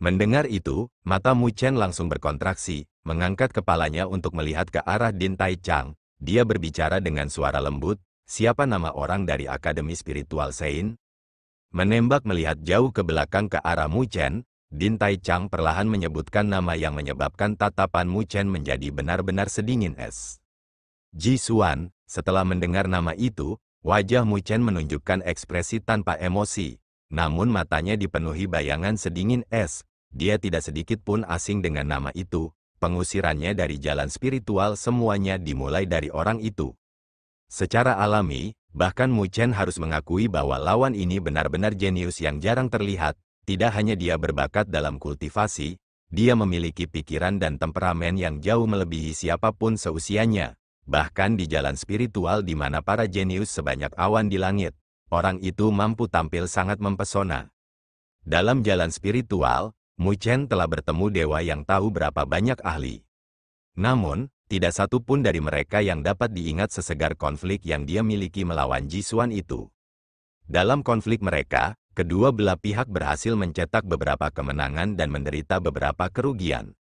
Mendengar itu, mata Mu Chen langsung berkontraksi, mengangkat kepalanya untuk melihat ke arah Din Tai Chang. Dia berbicara dengan suara lembut, "Siapa nama orang dari akademi spiritual Sein?" Menembak melihat jauh ke belakang ke arah Mu Chen, Din Tai Chang perlahan menyebutkan nama yang menyebabkan tatapan Mu Chen menjadi benar-benar sedingin es. Ji Xuan. Setelah mendengar nama itu, wajah Mu Chen menunjukkan ekspresi tanpa emosi. Namun matanya dipenuhi bayangan sedingin es. Dia tidak sedikit pun asing dengan nama itu. Pengusirannya dari jalan spiritual semuanya dimulai dari orang itu. Secara alami, bahkan Mu Chen harus mengakui bahwa lawan ini benar-benar jenius yang jarang terlihat. Tidak hanya dia berbakat dalam kultivasi, dia memiliki pikiran dan temperamen yang jauh melebihi siapapun seusianya. Bahkan di jalan spiritual di mana para jenius sebanyak awan di langit, orang itu mampu tampil sangat mempesona. Dalam jalan spiritual, Mu Chen telah bertemu dewa yang tahu berapa banyak ahli. Namun, tidak satu pun dari mereka yang dapat diingat sesegar konflik yang dia miliki melawan Ji Xuan itu. Dalam konflik mereka, kedua belah pihak berhasil mencetak beberapa kemenangan dan menderita beberapa kerugian.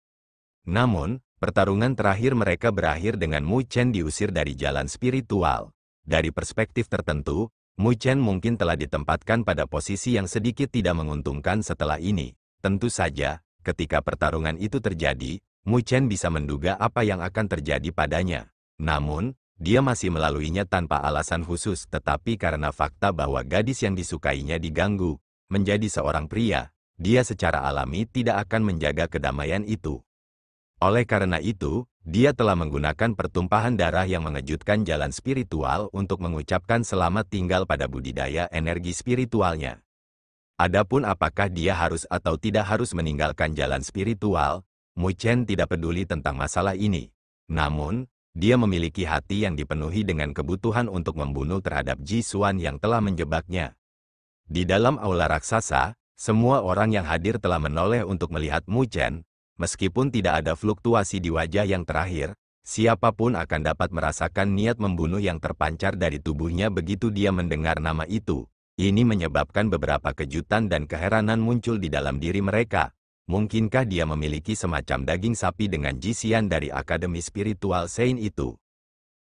Namun, pertarungan terakhir mereka berakhir dengan Mu Chen diusir dari jalan spiritual. Dari perspektif tertentu, Mu Chen mungkin telah ditempatkan pada posisi yang sedikit tidak menguntungkan setelah ini. Tentu saja, ketika pertarungan itu terjadi, Mu Chen bisa menduga apa yang akan terjadi padanya. Namun, dia masih melaluinya tanpa alasan khusus, tetapi karena fakta bahwa gadis yang disukainya diganggu, menjadi seorang pria, dia secara alami tidak akan menjaga kedamaian itu. Oleh karena itu, dia telah menggunakan pertumpahan darah yang mengejutkan jalan spiritual untuk mengucapkan selamat tinggal pada budidaya energi spiritualnya. Adapun apakah dia harus atau tidak harus meninggalkan jalan spiritual, Mu Chen tidak peduli tentang masalah ini. Namun, dia memiliki hati yang dipenuhi dengan kebutuhan untuk membunuh terhadap Ji Xuan yang telah menjebaknya. Di dalam aula raksasa, semua orang yang hadir telah menoleh untuk melihat Mu Chen. Meskipun tidak ada fluktuasi di wajah yang terakhir, siapapun akan dapat merasakan niat membunuh yang terpancar dari tubuhnya begitu dia mendengar nama itu. Ini menyebabkan beberapa kejutan dan keheranan muncul di dalam diri mereka. Mungkinkah dia memiliki semacam daging sapi dengan Ji Xian dari Akademi Spiritual Sein itu?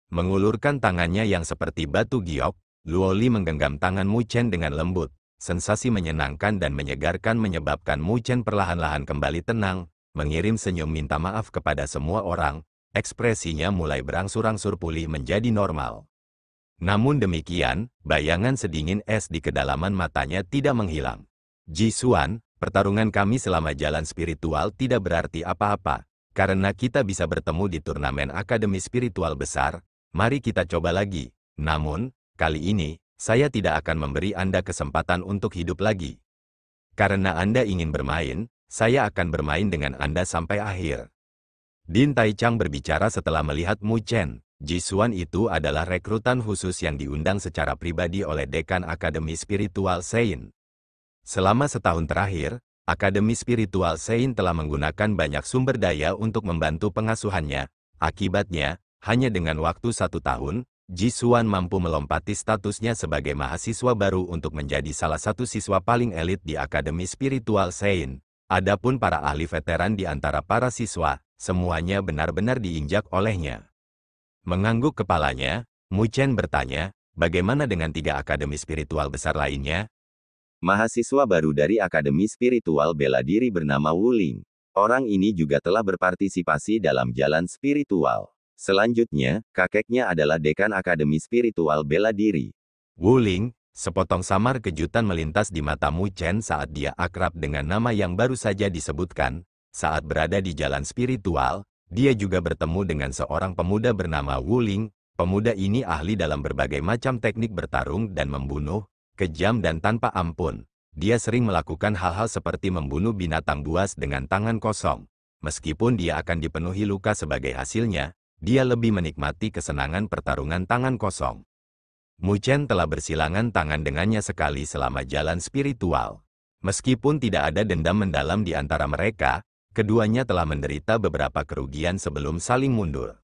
Mengulurkan tangannya yang seperti batu giok, Luoli menggenggam tangan Mu Chen dengan lembut. Sensasi menyenangkan dan menyegarkan menyebabkan Mu Chen perlahan-lahan kembali tenang, mengirim senyum minta maaf kepada semua orang. Ekspresinya mulai berangsur-angsur pulih menjadi normal. Namun demikian, bayangan sedingin es di kedalaman matanya tidak menghilang. Ji Xuan, pertarungan kami selama jalan spiritual tidak berarti apa-apa, karena kita bisa bertemu di turnamen akademi spiritual besar. Mari kita coba lagi. Namun, kali ini, saya tidak akan memberi Anda kesempatan untuk hidup lagi. Karena Anda ingin bermain, saya akan bermain dengan Anda sampai akhir. Din Tai Chang berbicara setelah melihat Mu Chen. Ji Xuan itu adalah rekrutan khusus yang diundang secara pribadi oleh Dekan Akademi Spiritual Sein. Selama setahun terakhir, Akademi Spiritual Sein telah menggunakan banyak sumber daya untuk membantu pengasuhannya. Akibatnya, hanya dengan waktu 1 tahun, Ji Xuan mampu melompati statusnya sebagai mahasiswa baru untuk menjadi salah satu siswa paling elit di Akademi Spiritual Sein. Adapun para ahli veteran di antara para siswa, semuanya benar-benar diinjak olehnya. Mengangguk kepalanya, Mu Chen bertanya, bagaimana dengan 3 akademi spiritual besar lainnya? Mahasiswa baru dari Akademi Spiritual Bela Diri bernama Wu Ling. Orang ini juga telah berpartisipasi dalam jalan spiritual. Selanjutnya, kakeknya adalah Dekan Akademi Spiritual Bela Diri. Wu Ling, sepotong samar kejutan melintas di mata Mu Chen saat dia akrab dengan nama yang baru saja disebutkan. Saat berada di jalan spiritual, dia juga bertemu dengan seorang pemuda bernama Wu Ling. Pemuda ini ahli dalam berbagai macam teknik bertarung dan membunuh, kejam dan tanpa ampun. dia sering melakukan hal-hal seperti membunuh binatang buas dengan tangan kosong. Meskipun dia akan dipenuhi luka sebagai hasilnya, dia lebih menikmati kesenangan pertarungan tangan kosong. Mu Chen telah bersilangan tangan dengannya sekali selama jalan spiritual. Meskipun tidak ada dendam mendalam di antara mereka, keduanya telah menderita beberapa kerugian sebelum saling mundur.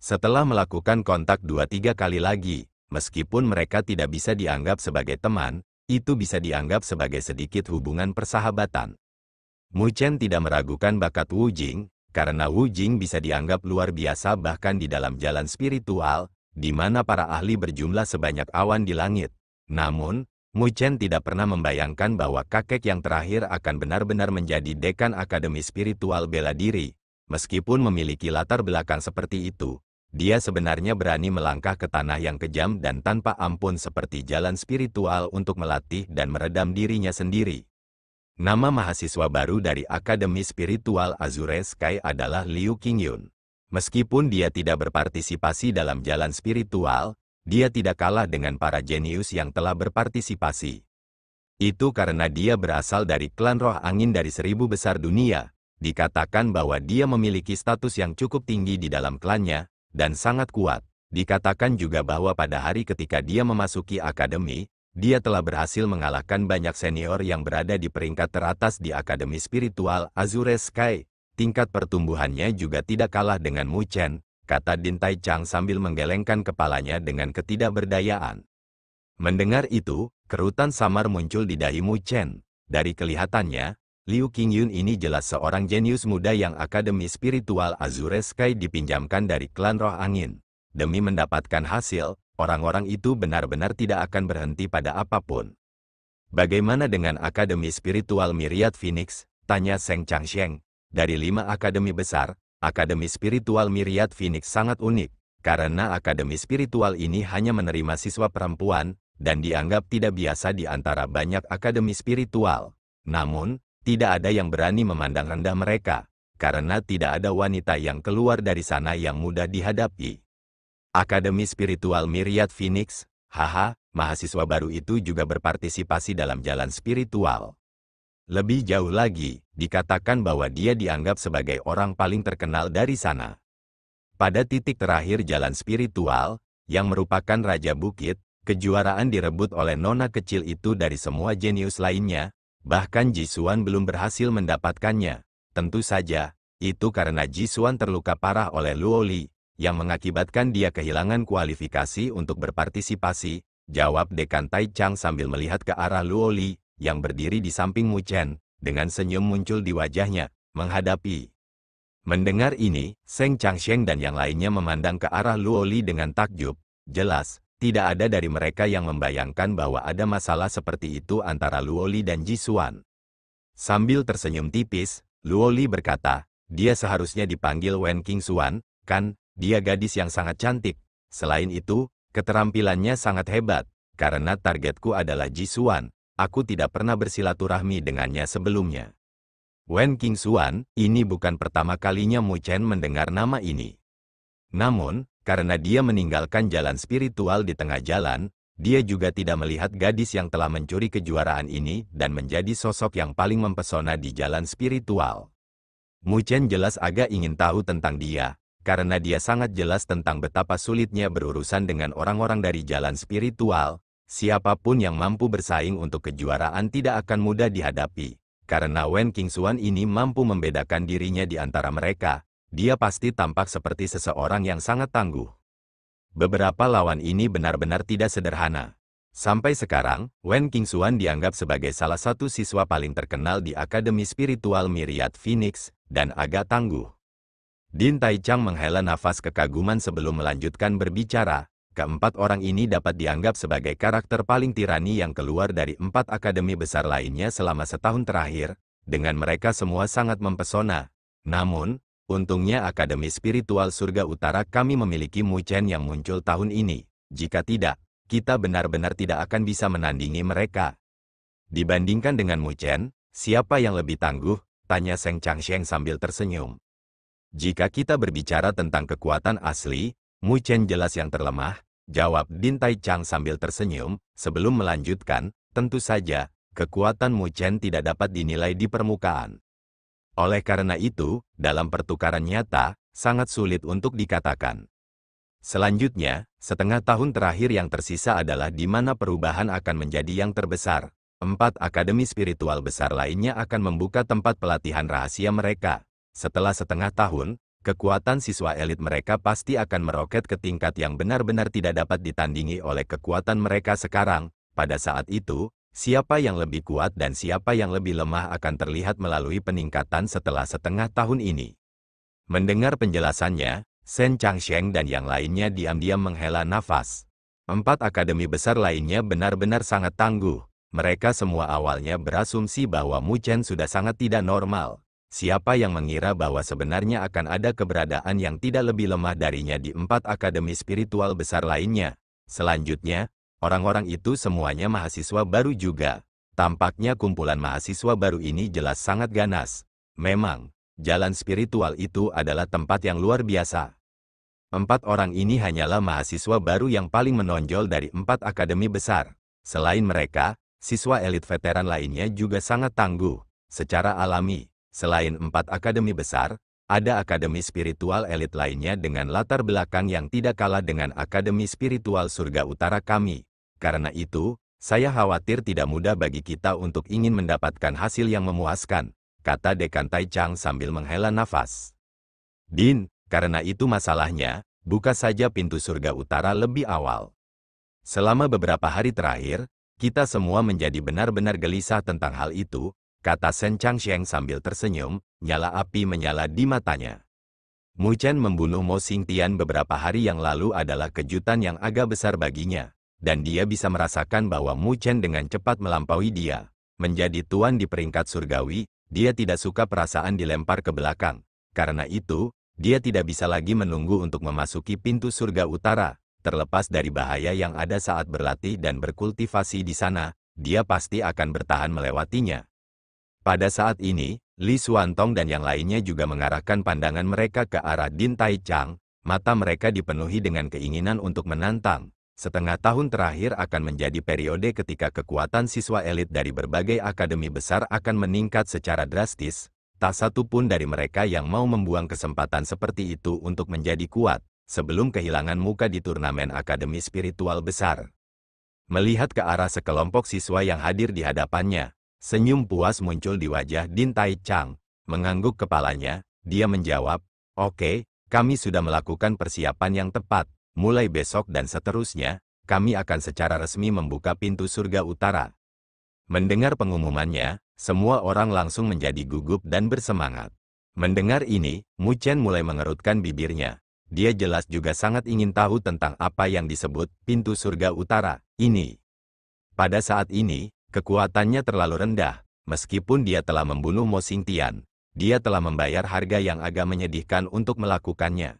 Setelah melakukan kontak 2-3 kali lagi, meskipun mereka tidak bisa dianggap sebagai teman, itu bisa dianggap sebagai sedikit hubungan persahabatan. Mu Chen tidak meragukan bakat Wu Jing, karena Wu Jing bisa dianggap luar biasa bahkan di dalam jalan spiritual, di mana para ahli berjumlah sebanyak awan di langit. Namun, Mu Chen tidak pernah membayangkan bahwa kakek yang terakhir akan benar-benar menjadi dekan Akademi Spiritual Bela Diri. Meskipun memiliki latar belakang seperti itu, dia sebenarnya berani melangkah ke tanah yang kejam dan tanpa ampun seperti jalan spiritual untuk melatih dan meredam dirinya sendiri. Nama mahasiswa baru dari Akademi Spiritual Azure Sky adalah Liu Qingyun. Meskipun dia tidak berpartisipasi dalam jalan spiritual, dia tidak kalah dengan para jenius yang telah berpartisipasi. Itu karena dia berasal dari klan roh angin dari 1000 besar dunia. Dikatakan bahwa dia memiliki status yang cukup tinggi di dalam klannya, dan sangat kuat. Dikatakan juga bahwa pada hari ketika dia memasuki akademi, dia telah berhasil mengalahkan banyak senior yang berada di peringkat teratas di Akademi Spiritual Azure Sky. Tingkat pertumbuhannya juga tidak kalah dengan Mu Chen, kata Din Tai Chang sambil menggelengkan kepalanya dengan ketidakberdayaan. Mendengar itu, kerutan samar muncul di dahi Mu Chen. Dari kelihatannya, Liu Qingyun ini jelas seorang jenius muda yang Akademi Spiritual Azure Sky dipinjamkan dari klan roh angin. Demi mendapatkan hasil, orang-orang itu benar-benar tidak akan berhenti pada apapun. Bagaimana dengan Akademi Spiritual Myriad Phoenix? Tanya Seng Changsheng. Dari 5 akademi besar, Akademi Spiritual Myriad Phoenix sangat unik, karena Akademi Spiritual ini hanya menerima siswa perempuan, dan dianggap tidak biasa di antara banyak akademi spiritual. Namun, tidak ada yang berani memandang rendah mereka, karena tidak ada wanita yang keluar dari sana yang mudah dihadapi. Akademi Spiritual Myriad Phoenix, haha, mahasiswa baru itu juga berpartisipasi dalam jalan spiritual. Lebih jauh lagi, dikatakan bahwa dia dianggap sebagai orang paling terkenal dari sana. Pada titik terakhir jalan spiritual, yang merupakan Raja Bukit, kejuaraan direbut oleh nona kecil itu dari semua jenius lainnya, bahkan Jisuan belum berhasil mendapatkannya. Tentu saja, itu karena Jisuan terluka parah oleh Luoli, yang mengakibatkan dia kehilangan kualifikasi untuk berpartisipasi, jawab Dekan Tai Chang sambil melihat ke arah Luoli, yang berdiri di samping Mu Chen, dengan senyum muncul di wajahnya, menghadapi. Mendengar ini, Seng Changsheng dan yang lainnya memandang ke arah Luoli dengan takjub. Jelas, tidak ada dari mereka yang membayangkan bahwa ada masalah seperti itu antara Luoli dan Jisuan. Sambil tersenyum tipis, Luoli berkata, dia seharusnya dipanggil Wen Qingxuan, kan, dia gadis yang sangat cantik. Selain itu, keterampilannya sangat hebat, karena targetku adalah Jisuan. Aku tidak pernah bersilaturahmi dengannya sebelumnya. Wen Qingxuan, ini bukan pertama kalinya Mu Chen mendengar nama ini. Namun, karena dia meninggalkan jalan spiritual di tengah jalan, dia juga tidak melihat gadis yang telah mencuri kejuaraan ini dan menjadi sosok yang paling mempesona di jalan spiritual. Mu Chen jelas agak ingin tahu tentang dia, karena dia sangat jelas tentang betapa sulitnya berurusan dengan orang-orang dari jalan spiritual. Siapapun yang mampu bersaing untuk kejuaraan tidak akan mudah dihadapi. Karena Wen Qingxuan ini mampu membedakan dirinya di antara mereka, dia pasti tampak seperti seseorang yang sangat tangguh. Beberapa lawan ini benar-benar tidak sederhana. Sampai sekarang, Wen Qingxuan dianggap sebagai salah satu siswa paling terkenal di Akademi Spiritual Myriad Phoenix, dan agak tangguh. Din Tai Chang menghela nafas kekaguman sebelum melanjutkan berbicara. Keempat orang ini dapat dianggap sebagai karakter paling tirani yang keluar dari 4 akademi besar lainnya selama setahun terakhir, dengan mereka semua sangat mempesona. Namun, untungnya Akademi Spiritual Surga Utara kami memiliki Mu Chen yang muncul tahun ini. Jika tidak, kita benar-benar tidak akan bisa menandingi mereka. Dibandingkan dengan Mu Chen, siapa yang lebih tangguh? Tanya Seng Changsheng sambil tersenyum. Jika kita berbicara tentang kekuatan asli, Mu Chen jelas yang terlemah. Jawab Din Tai Chang sambil tersenyum, sebelum melanjutkan, tentu saja, kekuatan Mu Chen tidak dapat dinilai di permukaan. Oleh karena itu, dalam pertukaran nyata, sangat sulit untuk dikatakan. Selanjutnya, setengah tahun terakhir yang tersisa adalah di mana perubahan akan menjadi yang terbesar. 4 akademi spiritual besar lainnya akan membuka tempat pelatihan rahasia mereka. Setelah setengah tahun, kekuatan siswa elit mereka pasti akan meroket ke tingkat yang benar-benar tidak dapat ditandingi oleh kekuatan mereka sekarang. Pada saat itu, siapa yang lebih kuat dan siapa yang lebih lemah akan terlihat melalui peningkatan setelah setengah tahun ini. Mendengar penjelasannya, Shen Changsheng dan yang lainnya diam-diam menghela nafas. 4 akademi besar lainnya benar-benar sangat tangguh. Mereka semua awalnya berasumsi bahwa Mu Chen sudah sangat tidak normal. Siapa yang mengira bahwa sebenarnya akan ada keberadaan yang tidak lebih lemah darinya di 4 akademi spiritual besar lainnya. Selanjutnya, orang-orang itu semuanya mahasiswa baru juga. Tampaknya kumpulan mahasiswa baru ini jelas sangat ganas. Memang, jalan spiritual itu adalah tempat yang luar biasa. 4 orang ini hanyalah mahasiswa baru yang paling menonjol dari 4 akademi besar. Selain mereka, siswa elit veteran lainnya juga sangat tangguh. Secara alami, selain 4 akademi besar, ada akademi spiritual elit lainnya dengan latar belakang yang tidak kalah dengan akademi spiritual surga utara kami. Karena itu, saya khawatir tidak mudah bagi kita untuk ingin mendapatkan hasil yang memuaskan, kata Dekan Taichang sambil menghela nafas. Din, karena itu masalahnya, buka saja pintu surga utara lebih awal. Selama beberapa hari terakhir, kita semua menjadi benar-benar gelisah tentang hal itu, kata Shen Changsheng sambil tersenyum, nyala api menyala di matanya. Mu Chen membunuh Mo Xingtian beberapa hari yang lalu adalah kejutan yang agak besar baginya, dan dia bisa merasakan bahwa Mu Chen dengan cepat melampaui dia. Menjadi tuan di peringkat surgawi, dia tidak suka perasaan dilempar ke belakang. Karena itu, dia tidak bisa lagi menunggu untuk memasuki pintu surga utara. Terlepas dari bahaya yang ada saat berlatih dan berkultivasi di sana, dia pasti akan bertahan melewatinya. Pada saat ini, Li Xuantong dan yang lainnya juga mengarahkan pandangan mereka ke arah Din Taichang. Mata mereka dipenuhi dengan keinginan untuk menantang. Setengah tahun terakhir akan menjadi periode ketika kekuatan siswa elit dari berbagai akademi besar akan meningkat secara drastis. Tak satu pun dari mereka yang mau membuang kesempatan seperti itu untuk menjadi kuat, sebelum kehilangan muka di turnamen akademi spiritual besar. Melihat ke arah sekelompok siswa yang hadir di hadapannya, senyum puas muncul di wajah Din Taichang. Mengangguk kepalanya, dia menjawab, "Oke, kami sudah melakukan persiapan yang tepat. Mulai besok dan seterusnya, kami akan secara resmi membuka pintu surga utara." Mendengar pengumumannya, semua orang langsung menjadi gugup dan bersemangat. Mendengar ini, Mu Chen mulai mengerutkan bibirnya. Dia jelas juga sangat ingin tahu tentang apa yang disebut pintu surga utara ini. Pada saat ini, kekuatannya terlalu rendah. Meskipun dia telah membunuh Mo Xingtian, dia telah membayar harga yang agak menyedihkan untuk melakukannya.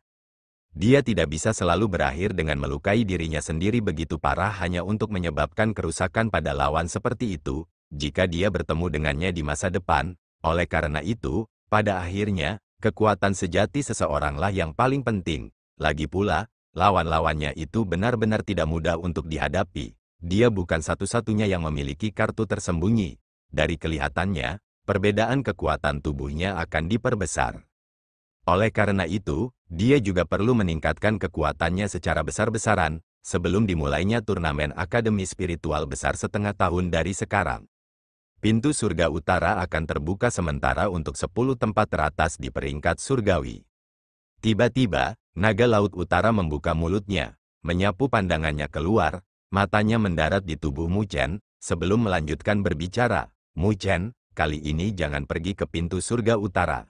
Dia tidak bisa selalu berakhir dengan melukai dirinya sendiri begitu parah hanya untuk menyebabkan kerusakan pada lawan seperti itu, jika dia bertemu dengannya di masa depan. Oleh karena itu, pada akhirnya, kekuatan sejati seseoranglah yang paling penting. Lagi pula, lawan-lawannya itu benar-benar tidak mudah untuk dihadapi. Dia bukan satu-satunya yang memiliki kartu tersembunyi. Dari kelihatannya, perbedaan kekuatan tubuhnya akan diperbesar. Oleh karena itu, dia juga perlu meningkatkan kekuatannya secara besar-besaran, sebelum dimulainya turnamen akademi spiritual besar setengah tahun dari sekarang. Pintu surga utara akan terbuka sementara untuk 10 tempat teratas di peringkat surgawi. Tiba-tiba, naga laut utara membuka mulutnya, menyapu pandangannya keluar, matanya mendarat di tubuh Mu Chen, sebelum melanjutkan berbicara. "Mu Chen, kali ini jangan pergi ke pintu surga utara."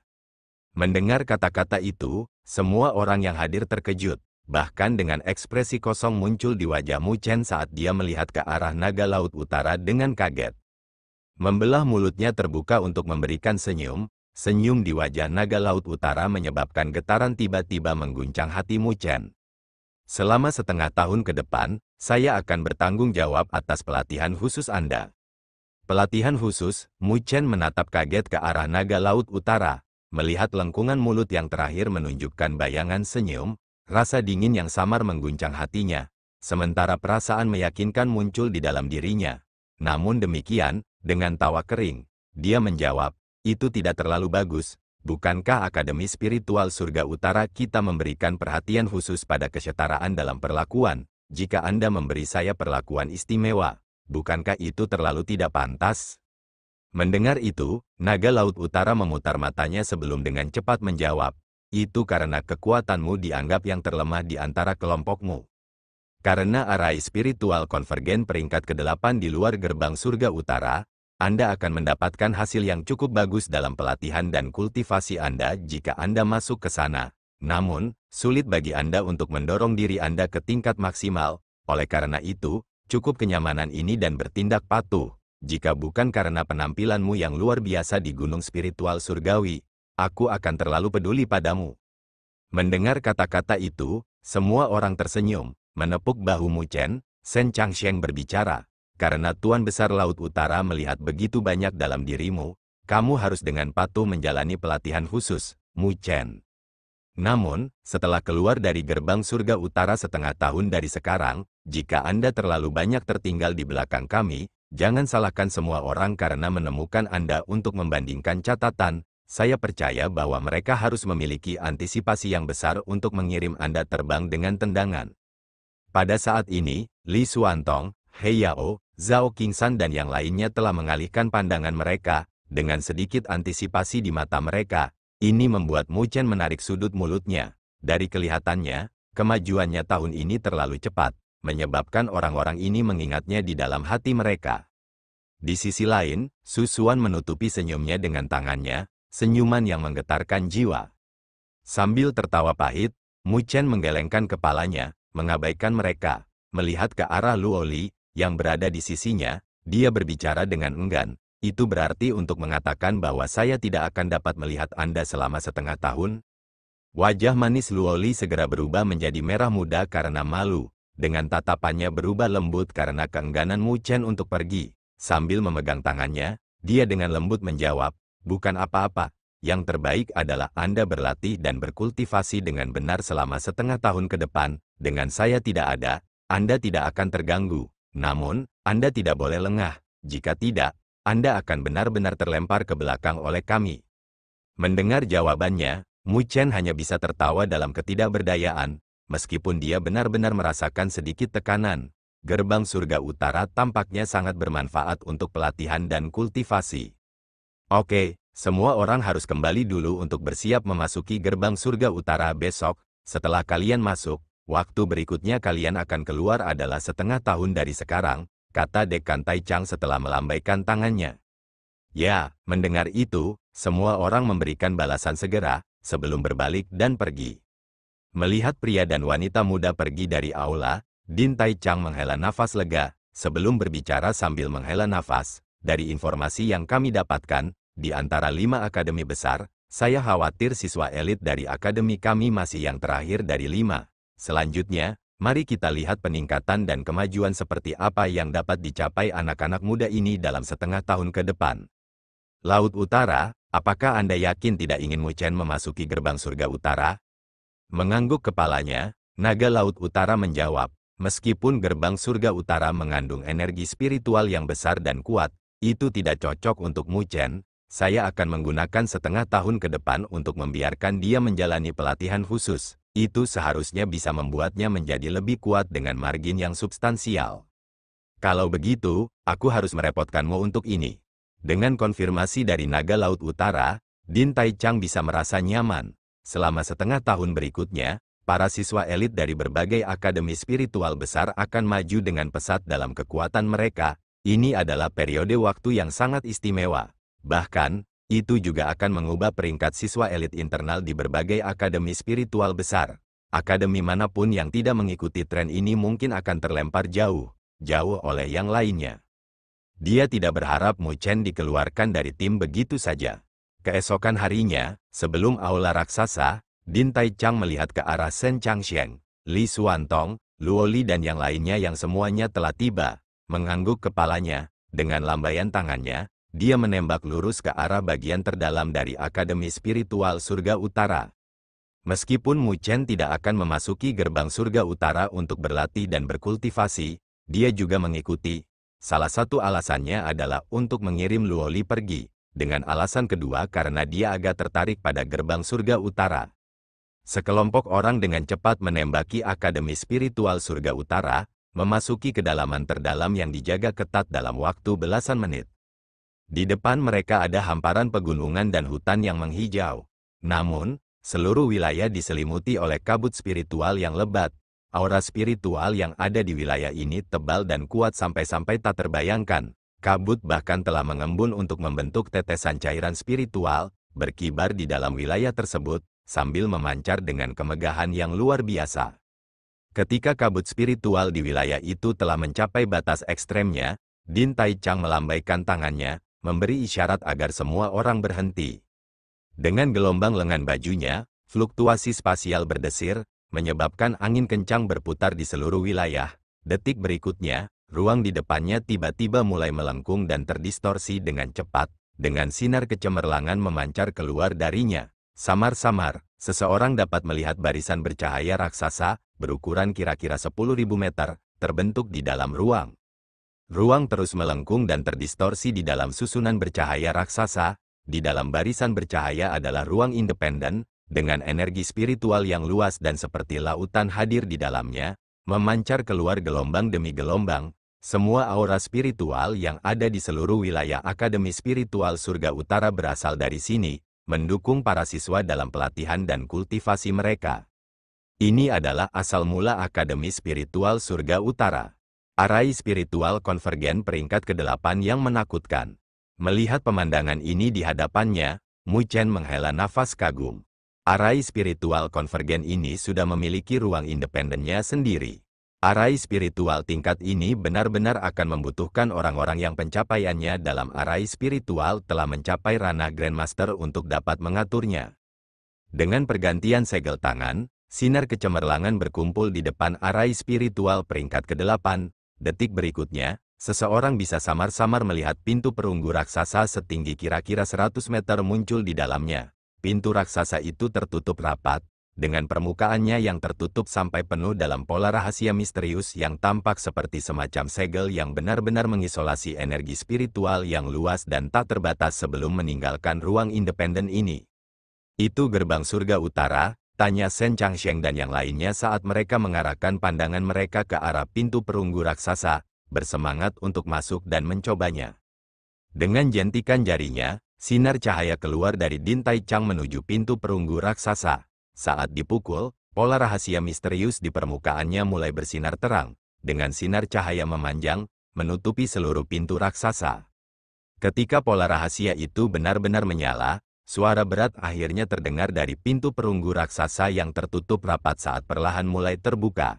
Mendengar kata-kata itu, semua orang yang hadir terkejut, bahkan dengan ekspresi kosong muncul di wajah Mu Chen saat dia melihat ke arah naga laut utara dengan kaget. Membelah mulutnya terbuka untuk memberikan senyum, senyum di wajah naga laut utara menyebabkan getaran tiba-tiba mengguncang hati Mu Chen. "Selama setengah tahun ke depan, saya akan bertanggung jawab atas pelatihan khusus Anda." Pelatihan khusus, Mu Chen menatap kaget ke arah naga laut utara. Melihat lengkungan mulut yang terakhir menunjukkan bayangan senyum, rasa dingin yang samar mengguncang hatinya, sementara perasaan meyakinkan muncul di dalam dirinya. Namun demikian, Dengan tawa kering, dia menjawab, itu tidak terlalu bagus. Bukankah Akademi Spiritual Surga Utara kita memberikan perhatian khusus pada kesetaraan dalam perlakuan? Jika Anda memberi saya perlakuan istimewa, bukankah itu terlalu tidak pantas? Mendengar itu, naga Laut Utara memutar matanya sebelum dengan cepat menjawab, itu karena kekuatanmu dianggap yang terlemah di antara kelompokmu. Karena arai spiritual konvergen peringkat ke-8 di luar gerbang surga utara, Anda akan mendapatkan hasil yang cukup bagus dalam pelatihan dan kultivasi Anda jika Anda masuk ke sana. Namun, sulit bagi Anda untuk mendorong diri Anda ke tingkat maksimal. Oleh karena itu, cukup kenyamanan ini dan bertindak patuh. Jika bukan karena penampilanmu yang luar biasa di gunung spiritual surgawi, aku akan terlalu peduli padamu. Mendengar kata-kata itu, semua orang tersenyum, menepuk bahu Mu Chen. Sen Changsheng berbicara. Karena Tuan Besar Laut Utara melihat begitu banyak dalam dirimu, kamu harus dengan patuh menjalani pelatihan khusus, Mu Chen. Namun, setelah keluar dari gerbang surga utara setengah tahun dari sekarang, jika Anda terlalu banyak tertinggal di belakang kami, jangan salahkan semua orang karena menemukan Anda untuk membandingkan catatan. Saya percaya bahwa mereka harus memiliki antisipasi yang besar untuk mengirim Anda terbang dengan tendangan. Pada saat ini, Li Xuantong, He Yao, Zhao Qingsan dan yang lainnya telah mengalihkan pandangan mereka, dengan sedikit antisipasi di mata mereka. Ini membuat Mu Chen menarik sudut mulutnya. Dari kelihatannya, kemajuannya tahun ini terlalu cepat, menyebabkan orang-orang ini mengingatnya di dalam hati mereka. Di sisi lain, Su Xuan menutupi senyumnya dengan tangannya, senyuman yang menggetarkan jiwa. Sambil tertawa pahit, Mu Chen menggelengkan kepalanya, mengabaikan mereka, melihat ke arah Luo Li, yang berada di sisinya. Dia berbicara dengan enggan. Itu berarti untuk mengatakan bahwa saya tidak akan dapat melihat Anda selama setengah tahun. Wajah manis Luo Li segera berubah menjadi merah muda karena malu. Dengan tatapannya berubah lembut karena keengganan Mu Chen untuk pergi. Sambil memegang tangannya, dia dengan lembut menjawab, bukan apa-apa. Yang terbaik adalah Anda berlatih dan berkultivasi dengan benar selama setengah tahun ke depan. Dengan saya tidak ada, Anda tidak akan terganggu. Namun, Anda tidak boleh lengah. Jika tidak, Anda akan benar-benar terlempar ke belakang oleh kami. Mendengar jawabannya, Mu Chen hanya bisa tertawa dalam ketidakberdayaan. Meskipun dia benar-benar merasakan sedikit tekanan, gerbang surga utara tampaknya sangat bermanfaat untuk pelatihan dan kultivasi. Oke, semua orang harus kembali dulu untuk bersiap memasuki gerbang surga utara besok. Setelah kalian masuk, waktu berikutnya kalian akan keluar adalah setengah tahun dari sekarang, kata Dekan Taichang setelah melambaikan tangannya. Ya, mendengar itu, semua orang memberikan balasan segera, sebelum berbalik dan pergi. Melihat pria dan wanita muda pergi dari aula, Din Taichang menghela nafas lega, sebelum berbicara sambil menghela nafas. Dari informasi yang kami dapatkan, di antara 5 akademi besar, saya khawatir siswa elit dari akademi kami masih yang terakhir dari 5. Selanjutnya, mari kita lihat peningkatan dan kemajuan seperti apa yang dapat dicapai anak-anak muda ini dalam setengah tahun ke depan. Laut Utara, apakah Anda yakin tidak ingin Mu Chen memasuki gerbang surga utara? Mengangguk kepalanya, naga Laut Utara menjawab, meskipun gerbang surga utara mengandung energi spiritual yang besar dan kuat, itu tidak cocok untuk Mu Chen. Saya akan menggunakan setengah tahun ke depan untuk membiarkan dia menjalani pelatihan khusus. Itu seharusnya bisa membuatnya menjadi lebih kuat dengan margin yang substansial. Kalau begitu, aku harus merepotkanmu untuk ini. Dengan konfirmasi dari naga Laut Utara, Din Taichang bisa merasa nyaman. Selama setengah tahun berikutnya, para siswa elit dari berbagai akademi spiritual besar akan maju dengan pesat dalam kekuatan mereka. Ini adalah periode waktu yang sangat istimewa. Bahkan, itu juga akan mengubah peringkat siswa elit internal di berbagai akademi spiritual besar. Akademi manapun yang tidak mengikuti tren ini mungkin akan terlempar jauh oleh yang lainnya. Dia tidak berharap Mu Chen dikeluarkan dari tim begitu saja. Keesokan harinya, sebelum aula raksasa, Din Taichang melihat ke arah Sen Changsheng, Li Xuantong, Luo Li dan yang lainnya yang semuanya telah tiba. Mengangguk kepalanya, dengan lambaian tangannya, dia menembak lurus ke arah bagian terdalam dari Akademi Spiritual Surga Utara. Meskipun Mu Chen tidak akan memasuki gerbang surga utara untuk berlatih dan berkultivasi, dia juga mengikuti. Salah satu alasannya adalah untuk mengirim Luoli pergi. Dengan alasan kedua karena dia agak tertarik pada gerbang surga utara. Sekelompok orang dengan cepat menembaki Akademi Spiritual Surga Utara, memasuki kedalaman terdalam yang dijaga ketat dalam waktu belasan menit. Di depan mereka ada hamparan pegunungan dan hutan yang menghijau. Namun, seluruh wilayah diselimuti oleh kabut spiritual yang lebat. Aura spiritual yang ada di wilayah ini tebal dan kuat sampai-sampai tak terbayangkan. Kabut bahkan telah mengembun untuk membentuk tetesan cairan spiritual, berkibar di dalam wilayah tersebut, sambil memancar dengan kemegahan yang luar biasa. Ketika kabut spiritual di wilayah itu telah mencapai batas ekstremnya, Din Tai Chang melambaikan tangannya, memberi isyarat agar semua orang berhenti. Dengan gelombang lengan bajunya, fluktuasi spasial berdesir, menyebabkan angin kencang berputar di seluruh wilayah. Detik berikutnya, ruang di depannya tiba-tiba mulai melengkung dan terdistorsi dengan cepat, dengan sinar kecemerlangan memancar keluar darinya. Samar-samar, seseorang dapat melihat barisan bercahaya raksasa, berukuran kira-kira 10.000 meter, terbentuk di dalam ruang. Ruang terus melengkung dan terdistorsi di dalam susunan bercahaya raksasa. Di dalam barisan bercahaya adalah ruang independen, dengan energi spiritual yang luas dan seperti lautan hadir di dalamnya, memancar keluar gelombang demi gelombang. Semua aura spiritual yang ada di seluruh wilayah Akademi Spiritual Surga Utara berasal dari sini, mendukung para siswa dalam pelatihan dan kultivasi mereka. Ini adalah asal mula Akademi Spiritual Surga Utara. Arai spiritual konvergen peringkat ke-8 yang menakutkan. Melihat pemandangan ini di hadapannya, Mu Chen menghela nafas kagum. Arai spiritual konvergen ini sudah memiliki ruang independennya sendiri. Arai spiritual tingkat ini benar-benar akan membutuhkan orang-orang yang pencapaiannya dalam arai spiritual telah mencapai ranah Grandmaster untuk dapat mengaturnya. Dengan pergantian segel tangan, sinar kecemerlangan berkumpul di depan arai spiritual peringkat ke-8. Detik berikutnya, seseorang bisa samar-samar melihat pintu perunggu raksasa setinggi kira-kira 100 meter muncul di dalamnya. Pintu raksasa itu tertutup rapat, dengan permukaannya yang tertutup sampai penuh dalam pola rahasia misterius yang tampak seperti semacam segel yang benar-benar mengisolasi energi spiritual yang luas dan tak terbatas sebelum meninggalkan ruang independen ini. Itu gerbang surga utara, tanya Shen Changsheng dan yang lainnya saat mereka mengarahkan pandangan mereka ke arah pintu perunggu raksasa, bersemangat untuk masuk dan mencobanya. Dengan jentikan jarinya, sinar cahaya keluar dari Din Tai Chang menuju pintu perunggu raksasa. Saat dipukul, pola rahasia misterius di permukaannya mulai bersinar terang, dengan sinar cahaya memanjang, menutupi seluruh pintu raksasa. Ketika pola rahasia itu benar-benar menyala, suara berat akhirnya terdengar dari pintu perunggu raksasa yang tertutup rapat saat perlahan mulai terbuka.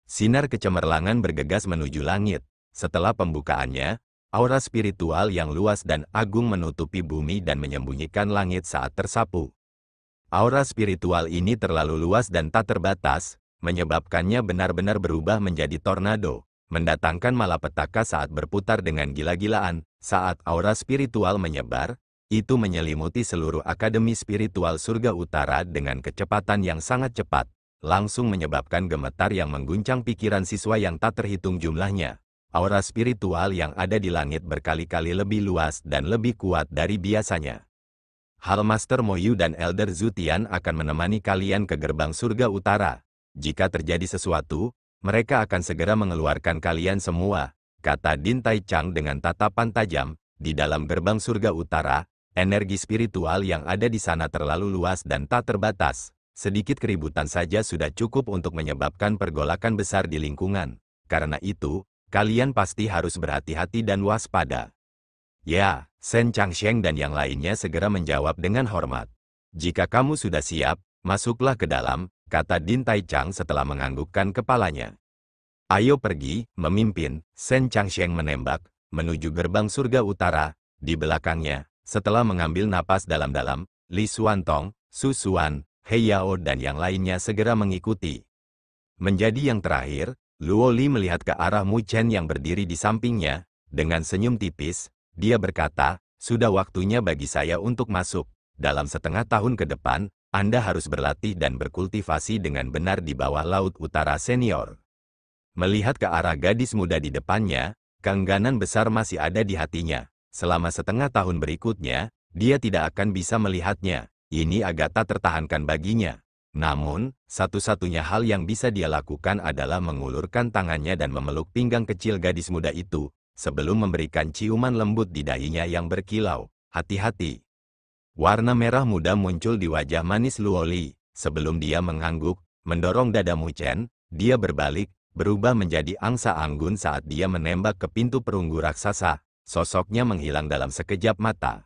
Sinar kecemerlangan bergegas menuju langit. Setelah pembukaannya, aura spiritual yang luas dan agung menutupi bumi dan menyembunyikan langit saat tersapu. Aura spiritual ini terlalu luas dan tak terbatas, menyebabkannya benar-benar berubah menjadi tornado, mendatangkan malapetaka saat berputar dengan gila-gilaan. Saat aura spiritual menyebar, itu menyelimuti seluruh Akademi Spiritual Surga Utara dengan kecepatan yang sangat cepat, langsung menyebabkan gemetar yang mengguncang pikiran siswa yang tak terhitung jumlahnya. Aura spiritual yang ada di langit berkali-kali lebih luas dan lebih kuat dari biasanya. Hal Master Mo Yu dan Elder Zhu Tian akan menemani kalian ke gerbang surga utara. Jika terjadi sesuatu, mereka akan segera mengeluarkan kalian semua, kata Din Tai Chang dengan tatapan tajam. Di dalam gerbang surga utara, energi spiritual yang ada di sana terlalu luas dan tak terbatas. Sedikit keributan saja sudah cukup untuk menyebabkan pergolakan besar di lingkungan. Karena itu, kalian pasti harus berhati-hati dan waspada. Ya, Shen Changsheng dan yang lainnya segera menjawab dengan hormat. Jika kamu sudah siap, masuklah ke dalam, kata Din Tai Chang setelah menganggukkan kepalanya. Ayo pergi, memimpin, Shen Changsheng menembak, menuju gerbang surga utara. Di belakangnya, setelah mengambil napas dalam-dalam, Li Xuantong, Su Xuan, He Yao dan yang lainnya segera mengikuti. Menjadi yang terakhir, Luo Li melihat ke arah Mu Chen yang berdiri di sampingnya, dengan senyum tipis. Dia berkata, sudah waktunya bagi saya untuk masuk. Dalam setengah tahun ke depan, Anda harus berlatih dan berkultivasi dengan benar di bawah Laut Utara Senior. Melihat ke arah gadis muda di depannya, keengganan besar masih ada di hatinya. Selama setengah tahun berikutnya, dia tidak akan bisa melihatnya. Ini agak tak tertahankan baginya. Namun, satu-satunya hal yang bisa dia lakukan adalah mengulurkan tangannya dan memeluk pinggang kecil gadis muda itu, sebelum memberikan ciuman lembut di dahinya yang berkilau. Hati-hati. Warna merah muda muncul di wajah manis Luoli. Sebelum dia mengangguk, mendorong dada Mu Chen, dia berbalik, berubah menjadi angsa anggun saat dia menembak ke pintu perunggu raksasa. Sosoknya menghilang dalam sekejap mata.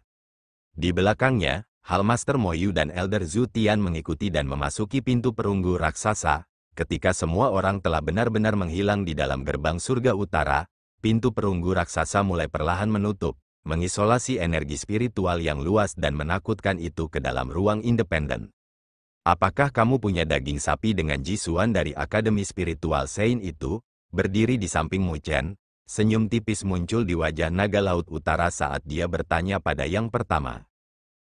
Di belakangnya, Hallmaster Mo Yu dan Elder Zhu Tian mengikuti dan memasuki pintu perunggu raksasa. Ketika semua orang telah benar-benar menghilang di dalam gerbang surga utara, pintu perunggu raksasa mulai perlahan menutup, mengisolasi energi spiritual yang luas dan menakutkan itu ke dalam ruang independen. Apakah kamu punya daging sapi dengan Jisuan dari Akademi Spiritual Sein itu? Berdiri di samping Mu Chen, senyum tipis muncul di wajah naga laut utara saat dia bertanya pada yang pertama.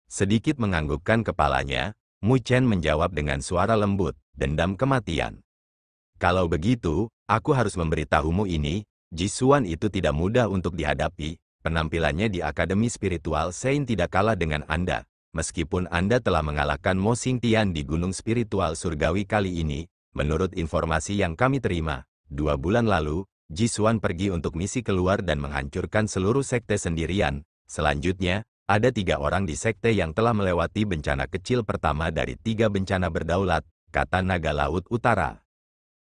Sedikit menganggukkan kepalanya, Mu Chen menjawab dengan suara lembut, dendam kematian. Kalau begitu, aku harus memberitahumu ini, Jisuan itu tidak mudah untuk dihadapi. Penampilannya di Akademi Spiritual Sein tidak kalah dengan Anda. Meskipun Anda telah mengalahkan Mo Xingtian di Gunung Spiritual Surgawi kali ini, menurut informasi yang kami terima, 2 bulan lalu, Jisuan pergi untuk misi keluar dan menghancurkan seluruh sekte sendirian. Selanjutnya, ada 3 orang di sekte yang telah melewati bencana kecil pertama dari 3 bencana berdaulat, kata naga laut utara.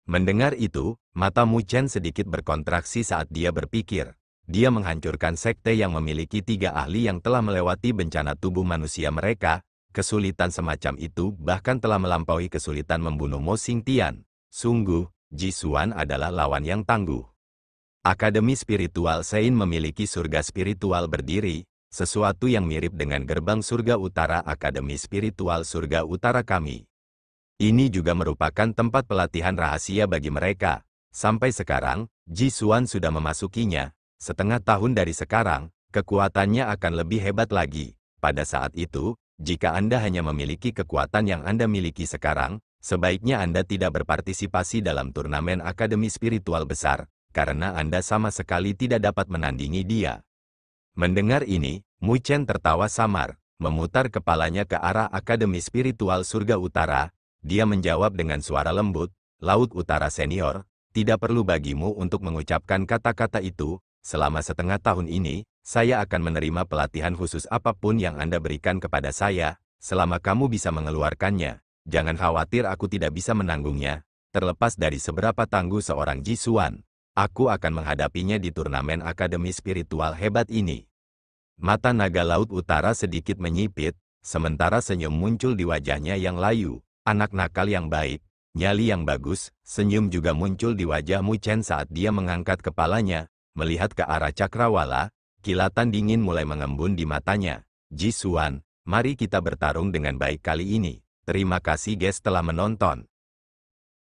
Mendengar itu, mata Mu Chen sedikit berkontraksi saat dia berpikir. Dia menghancurkan sekte yang memiliki 3 ahli yang telah melewati bencana tubuh manusia mereka. Kesulitan semacam itu bahkan telah melampaui kesulitan membunuh Mo Xingtian. Sungguh, Jisuan adalah lawan yang tangguh. Akademi Spiritual Sein memiliki surga spiritual berdiri, sesuatu yang mirip dengan gerbang surga utara Akademi Spiritual Surga Utara kami. Ini juga merupakan tempat pelatihan rahasia bagi mereka. Sampai sekarang, Jisuan sudah memasukinya. Setengah tahun dari sekarang, kekuatannya akan lebih hebat lagi. Pada saat itu, jika Anda hanya memiliki kekuatan yang Anda miliki sekarang, sebaiknya Anda tidak berpartisipasi dalam turnamen Akademi Spiritual besar, karena Anda sama sekali tidak dapat menandingi dia. Mendengar ini, Mu Chen tertawa samar, memutar kepalanya ke arah Akademi Spiritual Surga Utara. Dia menjawab dengan suara lembut, Laut Utara Senior, tidak perlu bagimu untuk mengucapkan kata-kata itu. Selama setengah tahun ini, saya akan menerima pelatihan khusus apapun yang Anda berikan kepada saya, selama kamu bisa mengeluarkannya. Jangan khawatir aku tidak bisa menanggungnya. Terlepas dari seberapa tangguh seorang Jisuan, aku akan menghadapinya di turnamen Akademi Spiritual hebat ini. Mata naga laut utara sedikit menyipit, sementara senyum muncul di wajahnya yang layu. Anak nakal yang baik, nyali yang bagus, senyum juga muncul di wajah Mu Chen saat dia mengangkat kepalanya. Melihat ke arah cakrawala, kilatan dingin mulai mengembun di matanya. Jisuan, mari kita bertarung dengan baik kali ini. Terima kasih guys telah menonton.